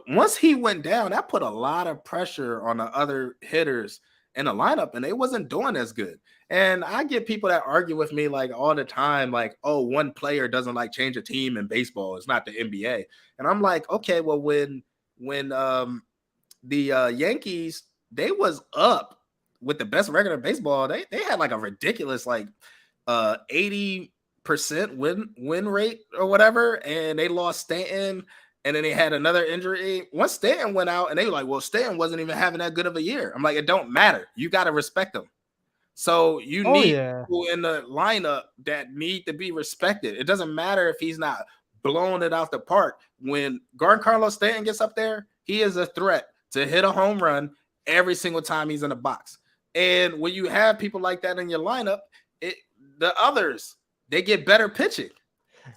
Once he went down, that put a lot of pressure on the other hitters in the lineup, and they wasn't doing as good. And I get people that argue with me like all the time, like, oh, one player doesn't like change a team in baseball. It's not the NBA. And I'm like, okay, well, when the Yankees, they was up with the best record in baseball, they had like a ridiculous 80% win rate or whatever, and they lost Stanton. And then they had another injury. Once Stanton went out, and they were like, well, Stanton wasn't even having that good of a year. I'm like, it don't matter. You got to respect him. So you need people in the lineup that need to be respected. It doesn't matter if he's not blowing it out the park. When Giancarlo Stanton gets up there, he is a threat to hit a home run every single time he's in the box. And when you have people like that in your lineup, the others, they get better pitching.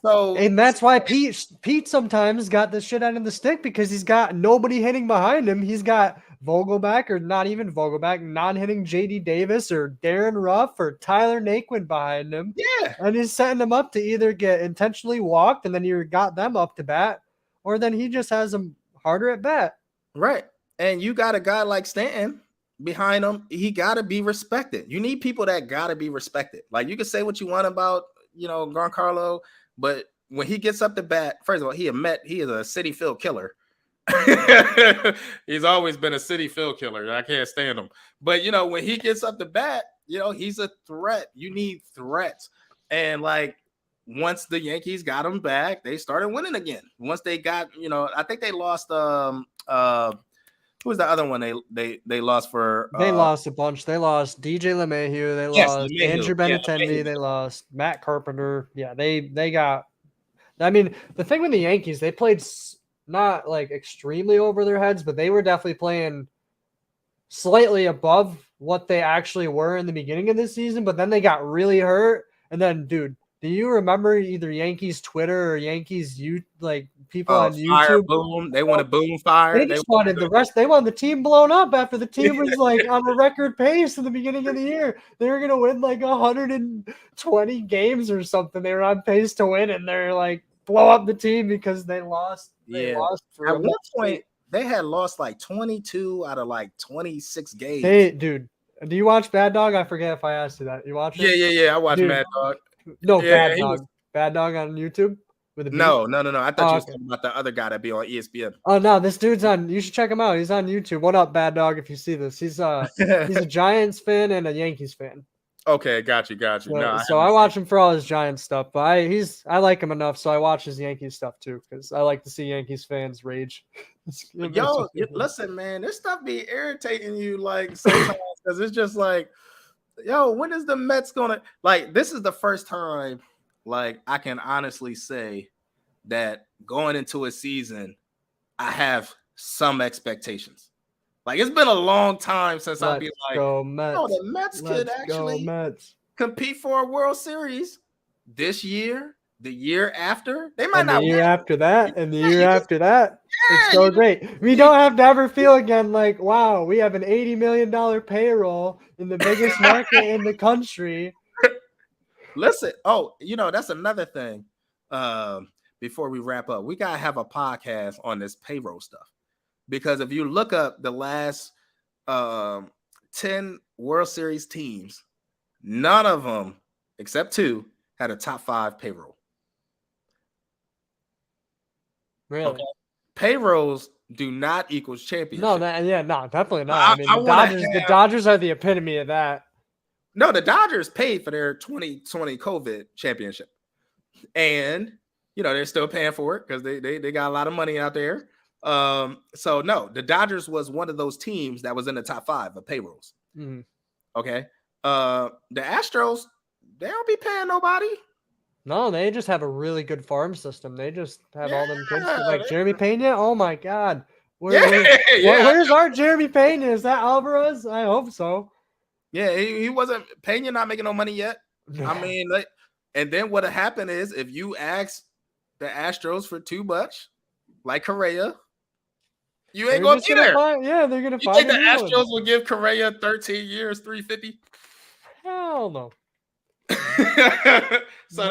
So, and that's why Pete sometimes got the shit out of the stick, because he's got nobody hitting behind him. He's got Vogelback, or not even Vogelback, non-hitting JD Davis or Darren Ruff or Tyler Naquin behind him. Yeah. And he's setting them up to either get intentionally walked, and then you got them up to bat, or then he just has them harder at bat. Right. And you got a guy like Stanton behind him. He got to be respected. You need people that got to be respected. Like, you can say what you want about, Giancarlo, but when he gets up to bat, first of all, he is a city field killer. He's always been a city field killer. I can't stand him. But when he gets up to bat, he's a threat. You need threats. And once the Yankees got him back, they started winning again. Once they got, I think they lost who was the other one they lost for? They lost a bunch. They lost DJ LeMahieu. They lost Andrew Benintendi. They lost Matt Carpenter. Yeah, they got. I mean, the thing with the Yankees, they played not extremely over their heads, but they were definitely playing slightly above what they actually were in the beginning of this season. But then they got really hurt, and then, dude, do you remember either Yankees Twitter or Yankees people on YouTube? Fire, boom. They want to boom fire. They just wanted the rest. They wanted the team blown up after the team was on a record pace in the beginning of the year. They were gonna win 120 games or something. They were on pace to win, and they're blow up the team because they lost. They lost at one point. They had lost 22 out of 26 games. Hey, dude, do you watch Bad Dog? I forget if I asked you that. You watch it? Yeah. I watch Bad Dog. No, Bad Dog. Bad Dog on YouTube? With a no. I thought you was talking about the other guy that be on ESPN. Oh no, this dude's on. You should check him out. He's on YouTube. What up, Bad Dog? If you see this, he's a Giants fan and a Yankees fan. Okay, got you. So I watch him for all his Giants stuff, but I like him enough, so I watch his Yankees stuff too, because I like to see Yankees fans rage. Yo, listen, man, this stuff be irritating you sometimes, because it's just yo, when is the Mets gonna this is the first time I can honestly say that going into a season I have some expectations. It's been a long time since I'd be go Mets. Oh, the Mets could actually compete for a World Series this year, the year after. They might not win. The year after that, and the year after that. Yeah, it's so great. We don't have to ever feel again wow, we have an $80 million payroll in the biggest market in the country. Listen, that's another thing. Before we wrap up, we gotta have a podcast on this payroll stuff, because if you look up the last 10 World Series teams, none of them except 2 had a top 5 payroll. Really? Okay. Payrolls do not equals No, championship. no, definitely not. I mean, the Dodgers are the epitome of that. No, the Dodgers paid for their 2020 COVID championship, and they're still paying for it because they got a lot of money out there. So no, the Dodgers was one of those teams that was in the top 5 of payrolls. Mm-hmm. Okay, the Astros, they don't be paying nobody. No, they just have a really good farm system. They just have all them kids like Jeremy Pena. Oh my God, where's our Jeremy Pena? Is that Alvarez? I hope so. Yeah, he wasn't Pena not making no money yet. I mean, and then what happened is if you ask the Astros for too much, like Correa, you ain't gonna be there. They're gonna find. You think the Astros will give Correa 13 years, $350? Hell no. So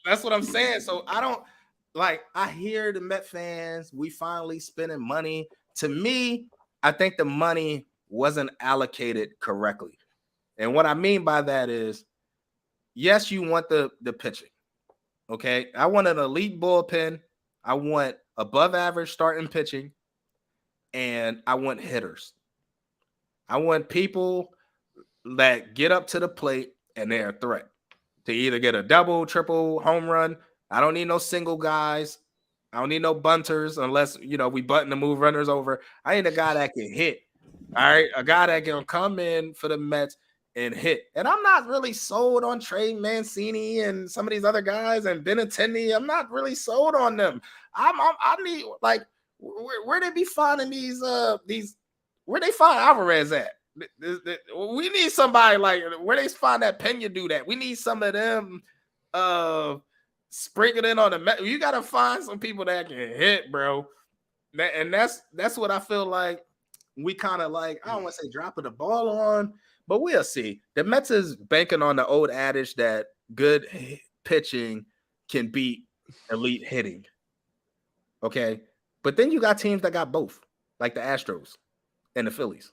that's what I'm saying. So I don't I hear the Met fans, we finally spending money. To me, I think the money wasn't allocated correctly. And what I mean by that is, yes, you want the pitching. Okay. I want an elite bullpen. I want above average starting pitching. And I want hitters. I want people that get up to the plate and they're a threat to either get a double, triple, home run. I don't need no single guys. I don't need no bunters unless, we button to move runners over. I need a guy that can hit. All right. A guy that can come in for the Mets and hit. And I'm not really sold on Trey Mancini and some of these other guys and Benintendi. I'm not really sold on them. I need where they be finding these where they find Alvarez at? We need somebody where they find that Pena do that. We need some of them sprinkling in on the Met. You gotta find some people that can hit, bro. And that's what I feel like we kind of I don't want to say dropping the ball on, but we'll see. The Mets is banking on the old adage that good pitching can beat elite hitting. Okay. But then you got teams that got both, like the Astros and the Phillies.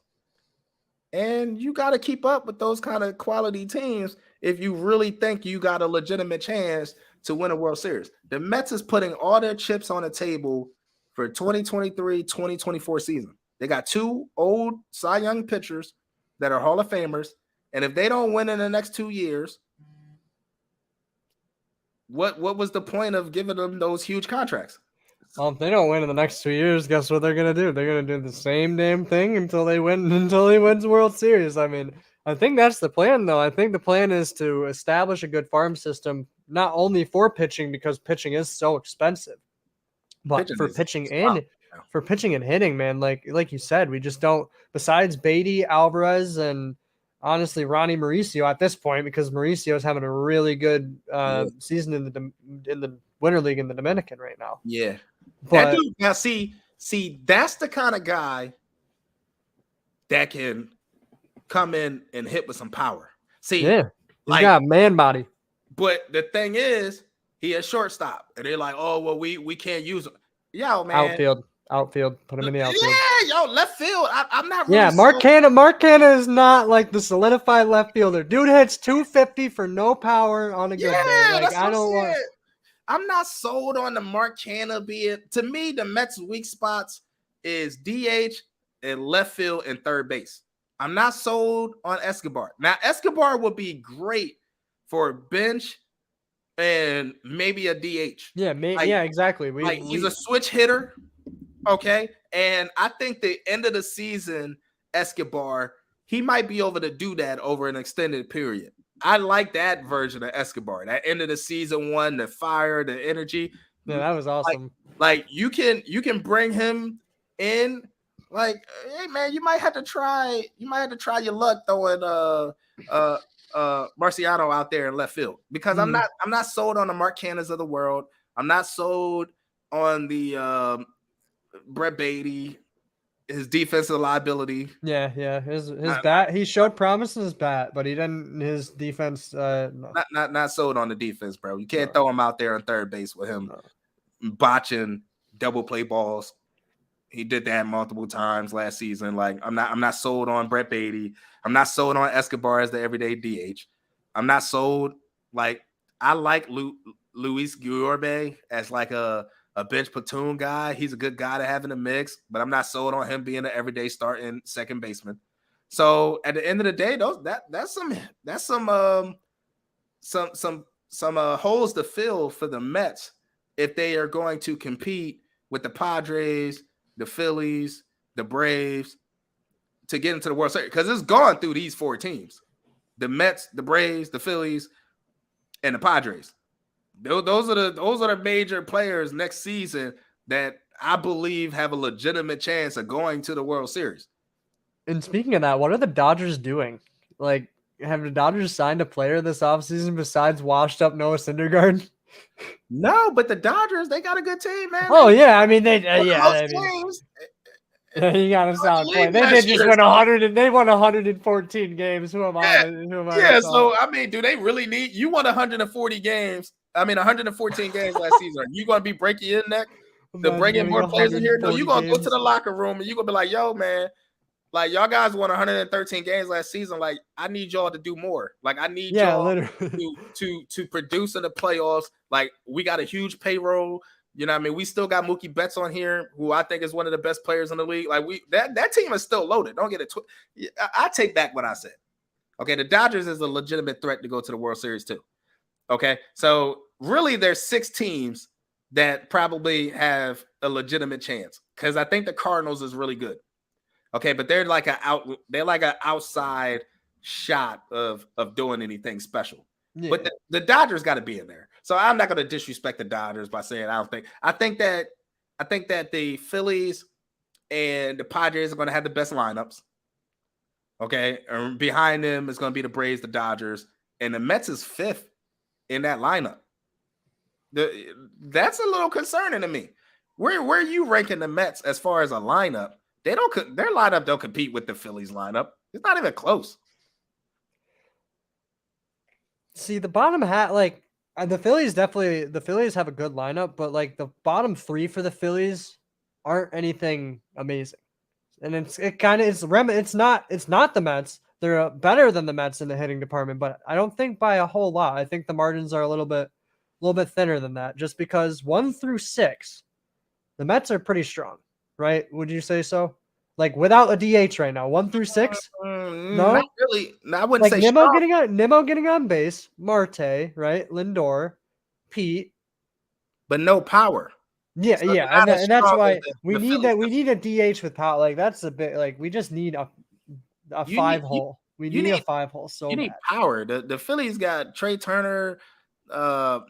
And you got to keep up with those kind of quality teams if you really think you got a legitimate chance to win a World Series. The Mets is putting all their chips on the table for 2023-2024 season. They got 2 old Cy Young pitchers that are Hall of Famers. And if they don't win in the next 2 years, what was the point of giving them those huge contracts? Well, if they don't win in the next 2 years, guess what they're gonna do? They're gonna do the same damn thing until he wins the World Series. I mean, I think that's the plan, though. I think the plan is to establish a good farm system, not only for pitching because pitching is so expensive, but for pitching and hitting, man. Like you said, we just don't. Besides Beatty, Alvarez, and honestly Ronnie Mauricio at this point, because Mauricio is having a really good season in the Winter League in the Dominican right now. Yeah. But now see, that's the kind of guy that can come in and hit with some power. See, he's got a man body. But the thing is, he is shortstop, and they're like, "Oh, well, we can't use him." Yo, man, outfield, put him in the outfield. Yeah, left field. I'm not. Really Mark Canna is not like the solidified left fielder. Dude hits 250 for no power on a good day. Like I don't want. I'm not sold on the Mark Canna being. To me, the Mets' weak spots is DH and left field and third base. I'm not sold on Escobar. Now, Escobar would be great for a bench and maybe a DH. Yeah, exactly. He's a switch hitter, okay? And I think the end of the season, Escobar, he might be able to do that over an extended period. I like that version of Escobar. That end of the season one, the fire, the energy. Yeah, that was awesome. Like you can bring him in. Like, hey man, you might have to try your luck throwing Marciano out there in left field because I'm not sold on the Mark Cannas of the world. I'm not sold on the Brett Beatty. His defensive liability. Yeah. His bat. He showed promise in his bat, but he didn't. His defense. No. Not sold on the defense, bro. You can't throw him out there on third base with him botching double play balls. He did that multiple times last season. Like I'm not sold on Brett Beatty. I'm not sold on Escobar as the everyday DH. I'm not sold. Like I like Luis Guillorbe as like a a bench platoon guy. He's a good guy to have in the mix, but I'm not sold on him being an everyday starting second baseman. So at the end of the day, that's some holes to fill for the Mets if they are going to compete with the Padres, the Phillies, the Braves to get into the World Series, because it's gone through these 4 teams: the Mets, the Braves, the Phillies, and the Padres. Those are the major players next season that I believe have a legitimate chance of going to the World Series. And speaking of that, what are the Dodgers doing? Like, have the Dodgers signed a player this offseason besides washed up Noah Syndergaard? No, but the Dodgers, they got a good team, man. Oh, yeah. I mean, they teams. You got a solid point. They did just win 100 and they won 114 games. Who am I? Yeah, so I mean, do they really need you won 140 games? I mean 114 games last season. Are you gonna be breaking your neck to bring in more players in here? No, you're gonna go to the locker room and you're gonna be like, yo, man, like y'all guys won 113 games last season. Like, I need y'all to do more. Like, I need y'all to produce in the playoffs. Like, we got a huge payroll. You know what I mean? We still got Mookie Betts on here, who I think is one of the best players in the league. Like, that team is still loaded. Don't get it I take back what I said. Okay, the Dodgers is a legitimate threat to go to the World Series too. Okay, so really there's 6 teams that probably have a legitimate chance, because I think the Cardinals is really good. Okay, but they're like an outside shot of doing anything special. Yeah. But the Dodgers got to be in there. So I'm not going to disrespect the Dodgers by saying I think that the Phillies and the Padres are going to have the best lineups. Okay, and behind them is going to be the Braves, the Dodgers, and the Mets is 5th in that lineup. That's a little concerning to me. Where are you ranking the Mets as far as a lineup? Their lineup don't compete with the Phillies lineup. It's not even close. See, the bottom half, like the Phillies have a good lineup, but like the bottom 3 for the Phillies aren't anything amazing. And it's not the Mets. They're better than the Mets in the hitting department, but I don't think by a whole lot. I think the margins are a little bit thinner than that, just because 1 through 6, the Mets are pretty strong, right? Would you say so? Like, without a DH right now, 1 through 6? No, not really. No, I wouldn't say Nimmo getting on base, Marte, right? Lindor, Pete, but no power. Yeah, so and that's why we need a DH with power. Like, that's a bit like we just need a 5-hole. We need a 5-hole. So you need power. The Phillies got Trey Turner,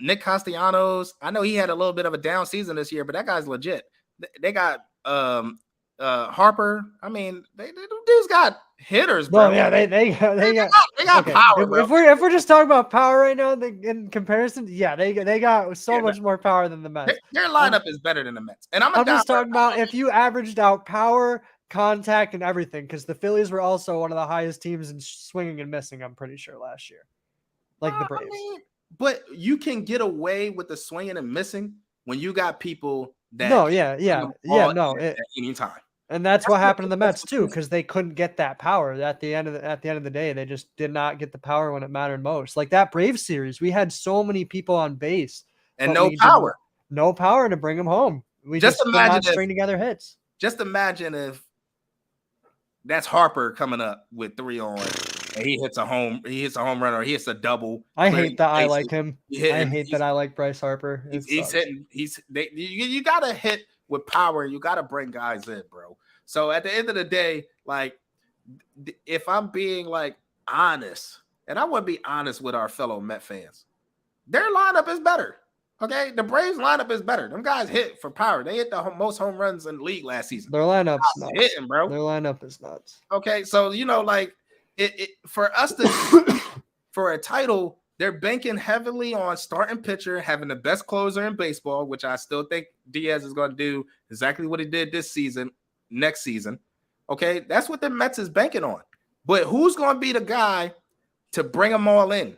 Nick Castellanos. I know he had a little bit of a down season this year, but that guy's legit. They got Harper. I mean, dudes got hitters, bro. Well, yeah, they got okay. Power, bro. If we're just talking about power right now, in comparison, yeah, they got so much more power than the Mets. Their lineup is better than the Mets, and I'm just talking about if you averaged out power, contact, and everything, because the Phillies were also one of the highest teams in swinging and missing. I'm pretty sure last year, like the Braves. But you can get away with the swinging and missing when you got people that at any time. And that's what happened to the Mets too, because they couldn't get that power at the end of the day. They just did not get the power when it mattered most. Like that Braves series, we had so many people on base and no power to bring them home. We just imagine string together hits. Just imagine if that's Harper coming up with 3 on, and he hits a home run, or he hits a double. I hate that I like him. I hate that I like Bryce Harper. He's hitting. You gotta hit with power. You gotta bring guys in, bro. So at the end of the day, like, if I'm being like honest, and I want to be honest with our fellow Met fans, their lineup is better. Okay, the Braves lineup is better. Them guys hit for power. They hit the most home runs in the league last season. Their lineup's nuts. Hitting, bro. Their lineup is nuts. Okay, so like it for us to for a title, they're banking heavily on starting pitcher, having the best closer in baseball, which I still think Diaz is going to do exactly what he did this season, next season. Okay, that's what the Mets is banking on. But who's going to be the guy to bring them all in,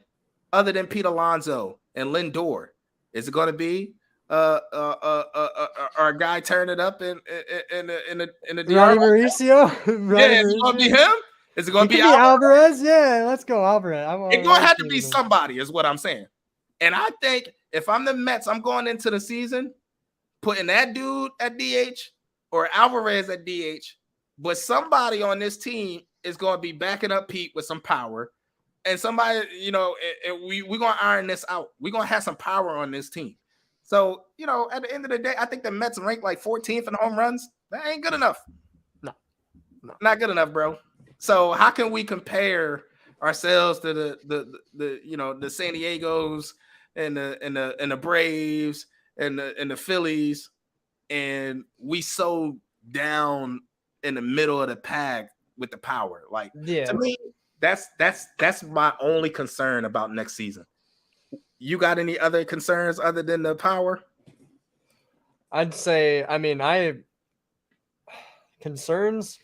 other than Pete Alonso and Lindor? Is it going to be our guy turning it up in the Ronnie Mauricio? Yeah, is it going to be him? Is it going to be Alvarez? Yeah, let's go Alvarez. It's going to have to be somebody, is what I'm saying. And I think if I'm the Mets, I'm going into the season putting that dude at DH or Alvarez at DH, but somebody on this team is going to be backing up Pete with some power. And somebody, we're going to iron this out. We're going to have some power on this team. So, at the end of the day, I think the Mets rank like 14th in home runs. That ain't good enough. No. Not good enough, bro. So how can we compare ourselves to the San Diegos and the Braves and the Phillies, and we so down in the middle of the pack with the power? Like, to me, that's my only concern about next season. You got any other concerns other than the power? I'd say, concerns.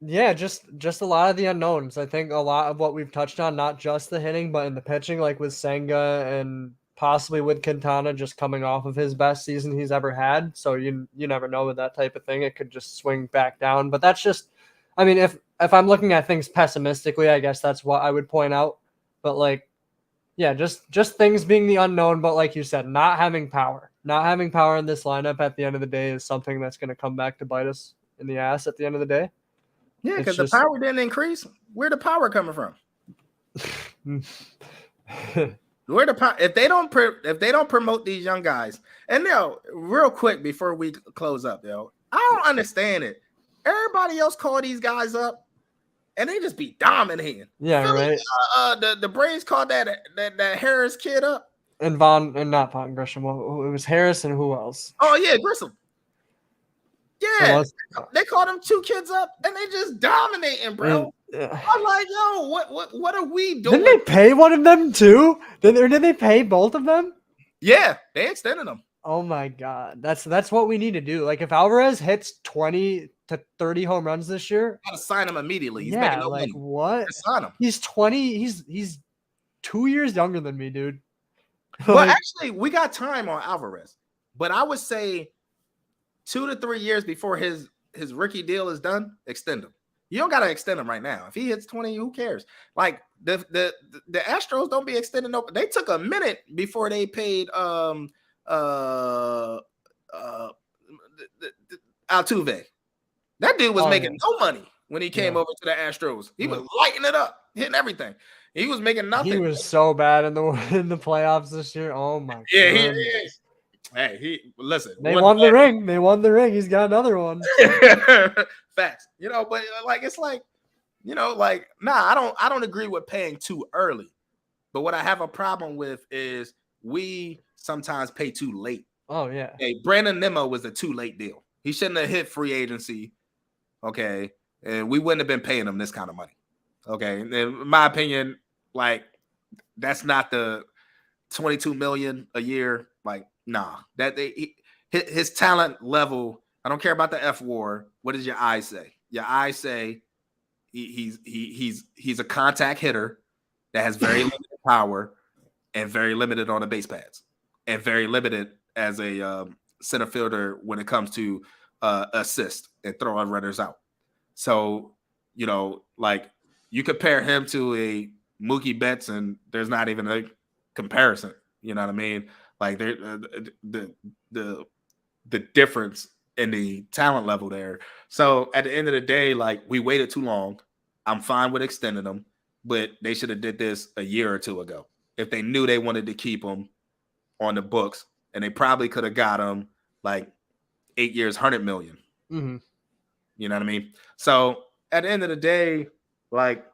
Yeah, just a lot of the unknowns. I think a lot of what we've touched on, not just the hitting, but in the pitching, like with Senga and possibly with Quintana just coming off of his best season he's ever had. So you never know with that type of thing. It could just swing back down. But that's just, if I'm looking at things pessimistically, I guess that's what I would point out. But like, yeah, just things being the unknown. But like you said, not having power in this lineup at the end of the day is something that's going to come back to bite us in the ass at the end of the day. Yeah, because the power didn't increase. Where the power coming from? Where the power? If they don't promote these young guys, and real quick before we close up, I don't understand it. Everybody else call these guys up, and they just be dominating. Yeah, Philly, right. The Braves called that Harris kid up, and not Von Grisham. Well, it was Harris and who else? Oh yeah, Grissom. Yeah, they called them 2 kids up, and they just dominating, bro. I'm like, yo, what are we doing? Didn't they pay one of them too? Did they pay both of them? Yeah, they extended them. Oh my god, that's what we need to do. Like if Alvarez hits 20 to 30 home runs this year, gotta sign him immediately. He's making no money. What? Sign him. He's 20. He's 2 years younger than me, dude. Well, actually, we got time on Alvarez, but I would say 2 to 3 years before his rookie deal is done, extend him. You don't gotta extend him right now. If he hits 20, who cares? Like the Astros don't be extending. They took a minute before they paid Altuve. That dude was making no money when he came over to the Astros. He was lighting it up, hitting everything. He was making nothing. He was so bad in the playoffs this year. Oh my god. Yeah, he is. Hey, listen. They won the ring. They won the ring. He's got another one. Facts. But like it's like, I don't agree with paying too early. But what I have a problem with is we sometimes pay too late. Oh yeah. Hey, Brandon Nimmo was a too late deal. He shouldn't have hit free agency. Okay. And we wouldn't have been paying him this kind of money. Okay. And in my opinion, like that's not the 22 million a year. Like, nah, his talent level. I don't care about the F war. What does your eyes say? Your eyes say he's a contact hitter that has very limited power and very limited on the base pads and very limited as a center fielder when it comes to assist and throwing runners out. So, like you compare him to a Mookie Betts and there's not even a comparison. You know what I mean? Like the difference in the talent level there. So at the end of the day, like we waited too long. I'm fine with extending them, but they should have did this a year or two ago. If they knew they wanted to keep them on the books, and they probably could have got them like 8 years, 100 million. Mm-hmm. You know what I mean? So at the end of the day, like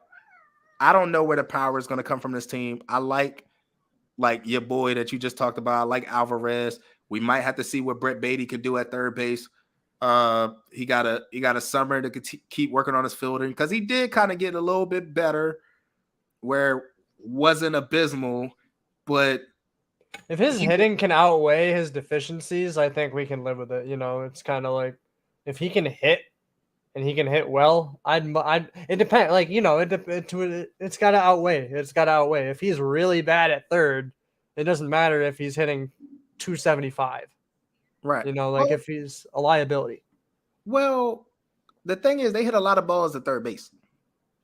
I don't know where the power is going to come from this team. I like your boy that you just talked about. I like Alvarez. We might have to see what Brett Beatty could do at third base. He got a summer to keep working on his fielding because he did kind of get a little bit better, where wasn't abysmal, but if his hitting can outweigh his deficiencies, I think we can live with it. It's kind of like if he can hit and he can hit well, it depends. Like, it's got to outweigh. It's got to outweigh. If he's really bad at third, it doesn't matter if he's hitting 275. Right. If he's a liability. Well, the thing is, they hit a lot of balls at third base.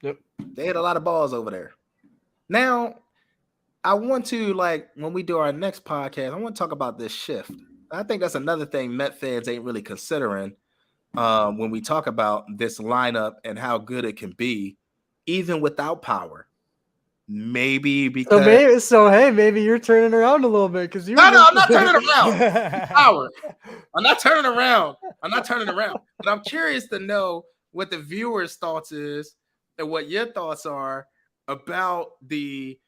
Yep. They hit a lot of balls over there. Now, I want to, like, when we do our next podcast, I want to talk about this shift. I think that's another thing Met fans ain't really considering when we talk about this lineup and how good it can be, even without power. Maybe because Maybe you're turning around a little bit because you. no, I'm not turning around. Power. I'm not turning around. But I'm curious to know what the viewers' thoughts is and what your thoughts are about the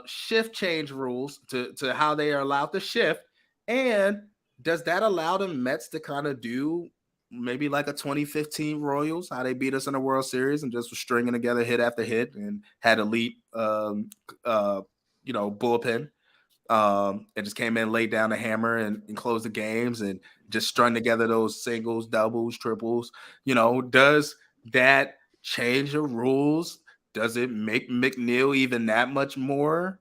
shift change rules to how they are allowed to shift. And does that allow the Mets to kind of do maybe like a 2015 Royals, how they beat us in the World Series and just were stringing together hit after hit and had elite, bullpen. And just came in, laid down the hammer and closed the games and just strung together those singles, doubles, triples. Does that change the rules? Does it make McNeil even that much more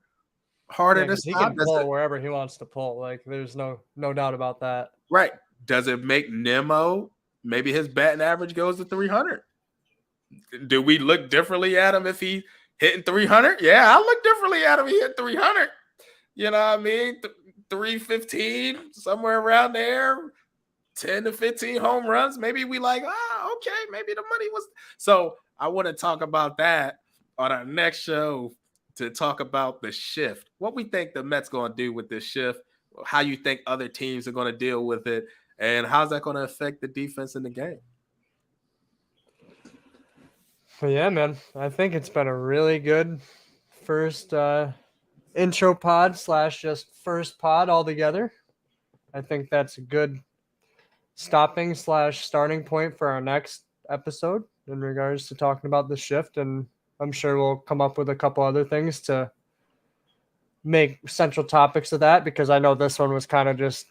harder to He stop? can pull wherever he wants to pull. Like, there's no doubt about that. Right. Does it make Nemo, maybe his batting average goes to 300? Do we look differently at him if he hitting 300? Yeah, I look differently at him if he hit 300. You know what I mean? 315, somewhere around there, 10 to 15 home runs. Maybe we like, okay, maybe the money was. So I want to talk about that on our next show, to talk about the shift. What we think the Mets going to do with this shift, how you think other teams are going to deal with it, and how's that going to affect the defense in the game. But yeah, man, I think it's been a really good first intro pod / just first pod altogether. I think that's a good stopping / starting point for our next episode in regards to talking about the shift, and I'm sure we'll come up with a couple other things to make central topics of that, because I know this one was kind of just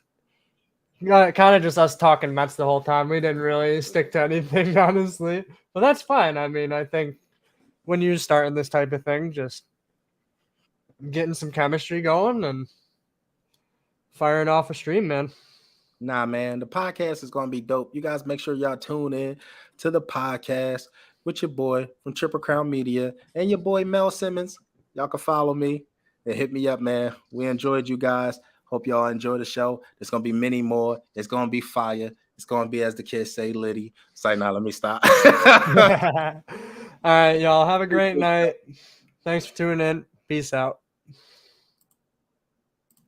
us talking Mets the whole time. We didn't really stick to anything, honestly, but that's fine. I mean, I think when you're starting this type of thing, just getting some chemistry going and firing off a stream, man. Nah, man, the podcast is going to be dope. You guys make sure y'all tune in to the podcast with your boy from Triple Crown Media and your boy Mel Simmons. Y'all can follow me and hit me up, man. We enjoyed you guys. Hope y'all enjoy the show. There's going to be many more. It's going to be fire. It's going to be, as the kids say, litty. It's like, nah, let me stop. All right, y'all. Have a great night. Thanks for tuning in. Peace out.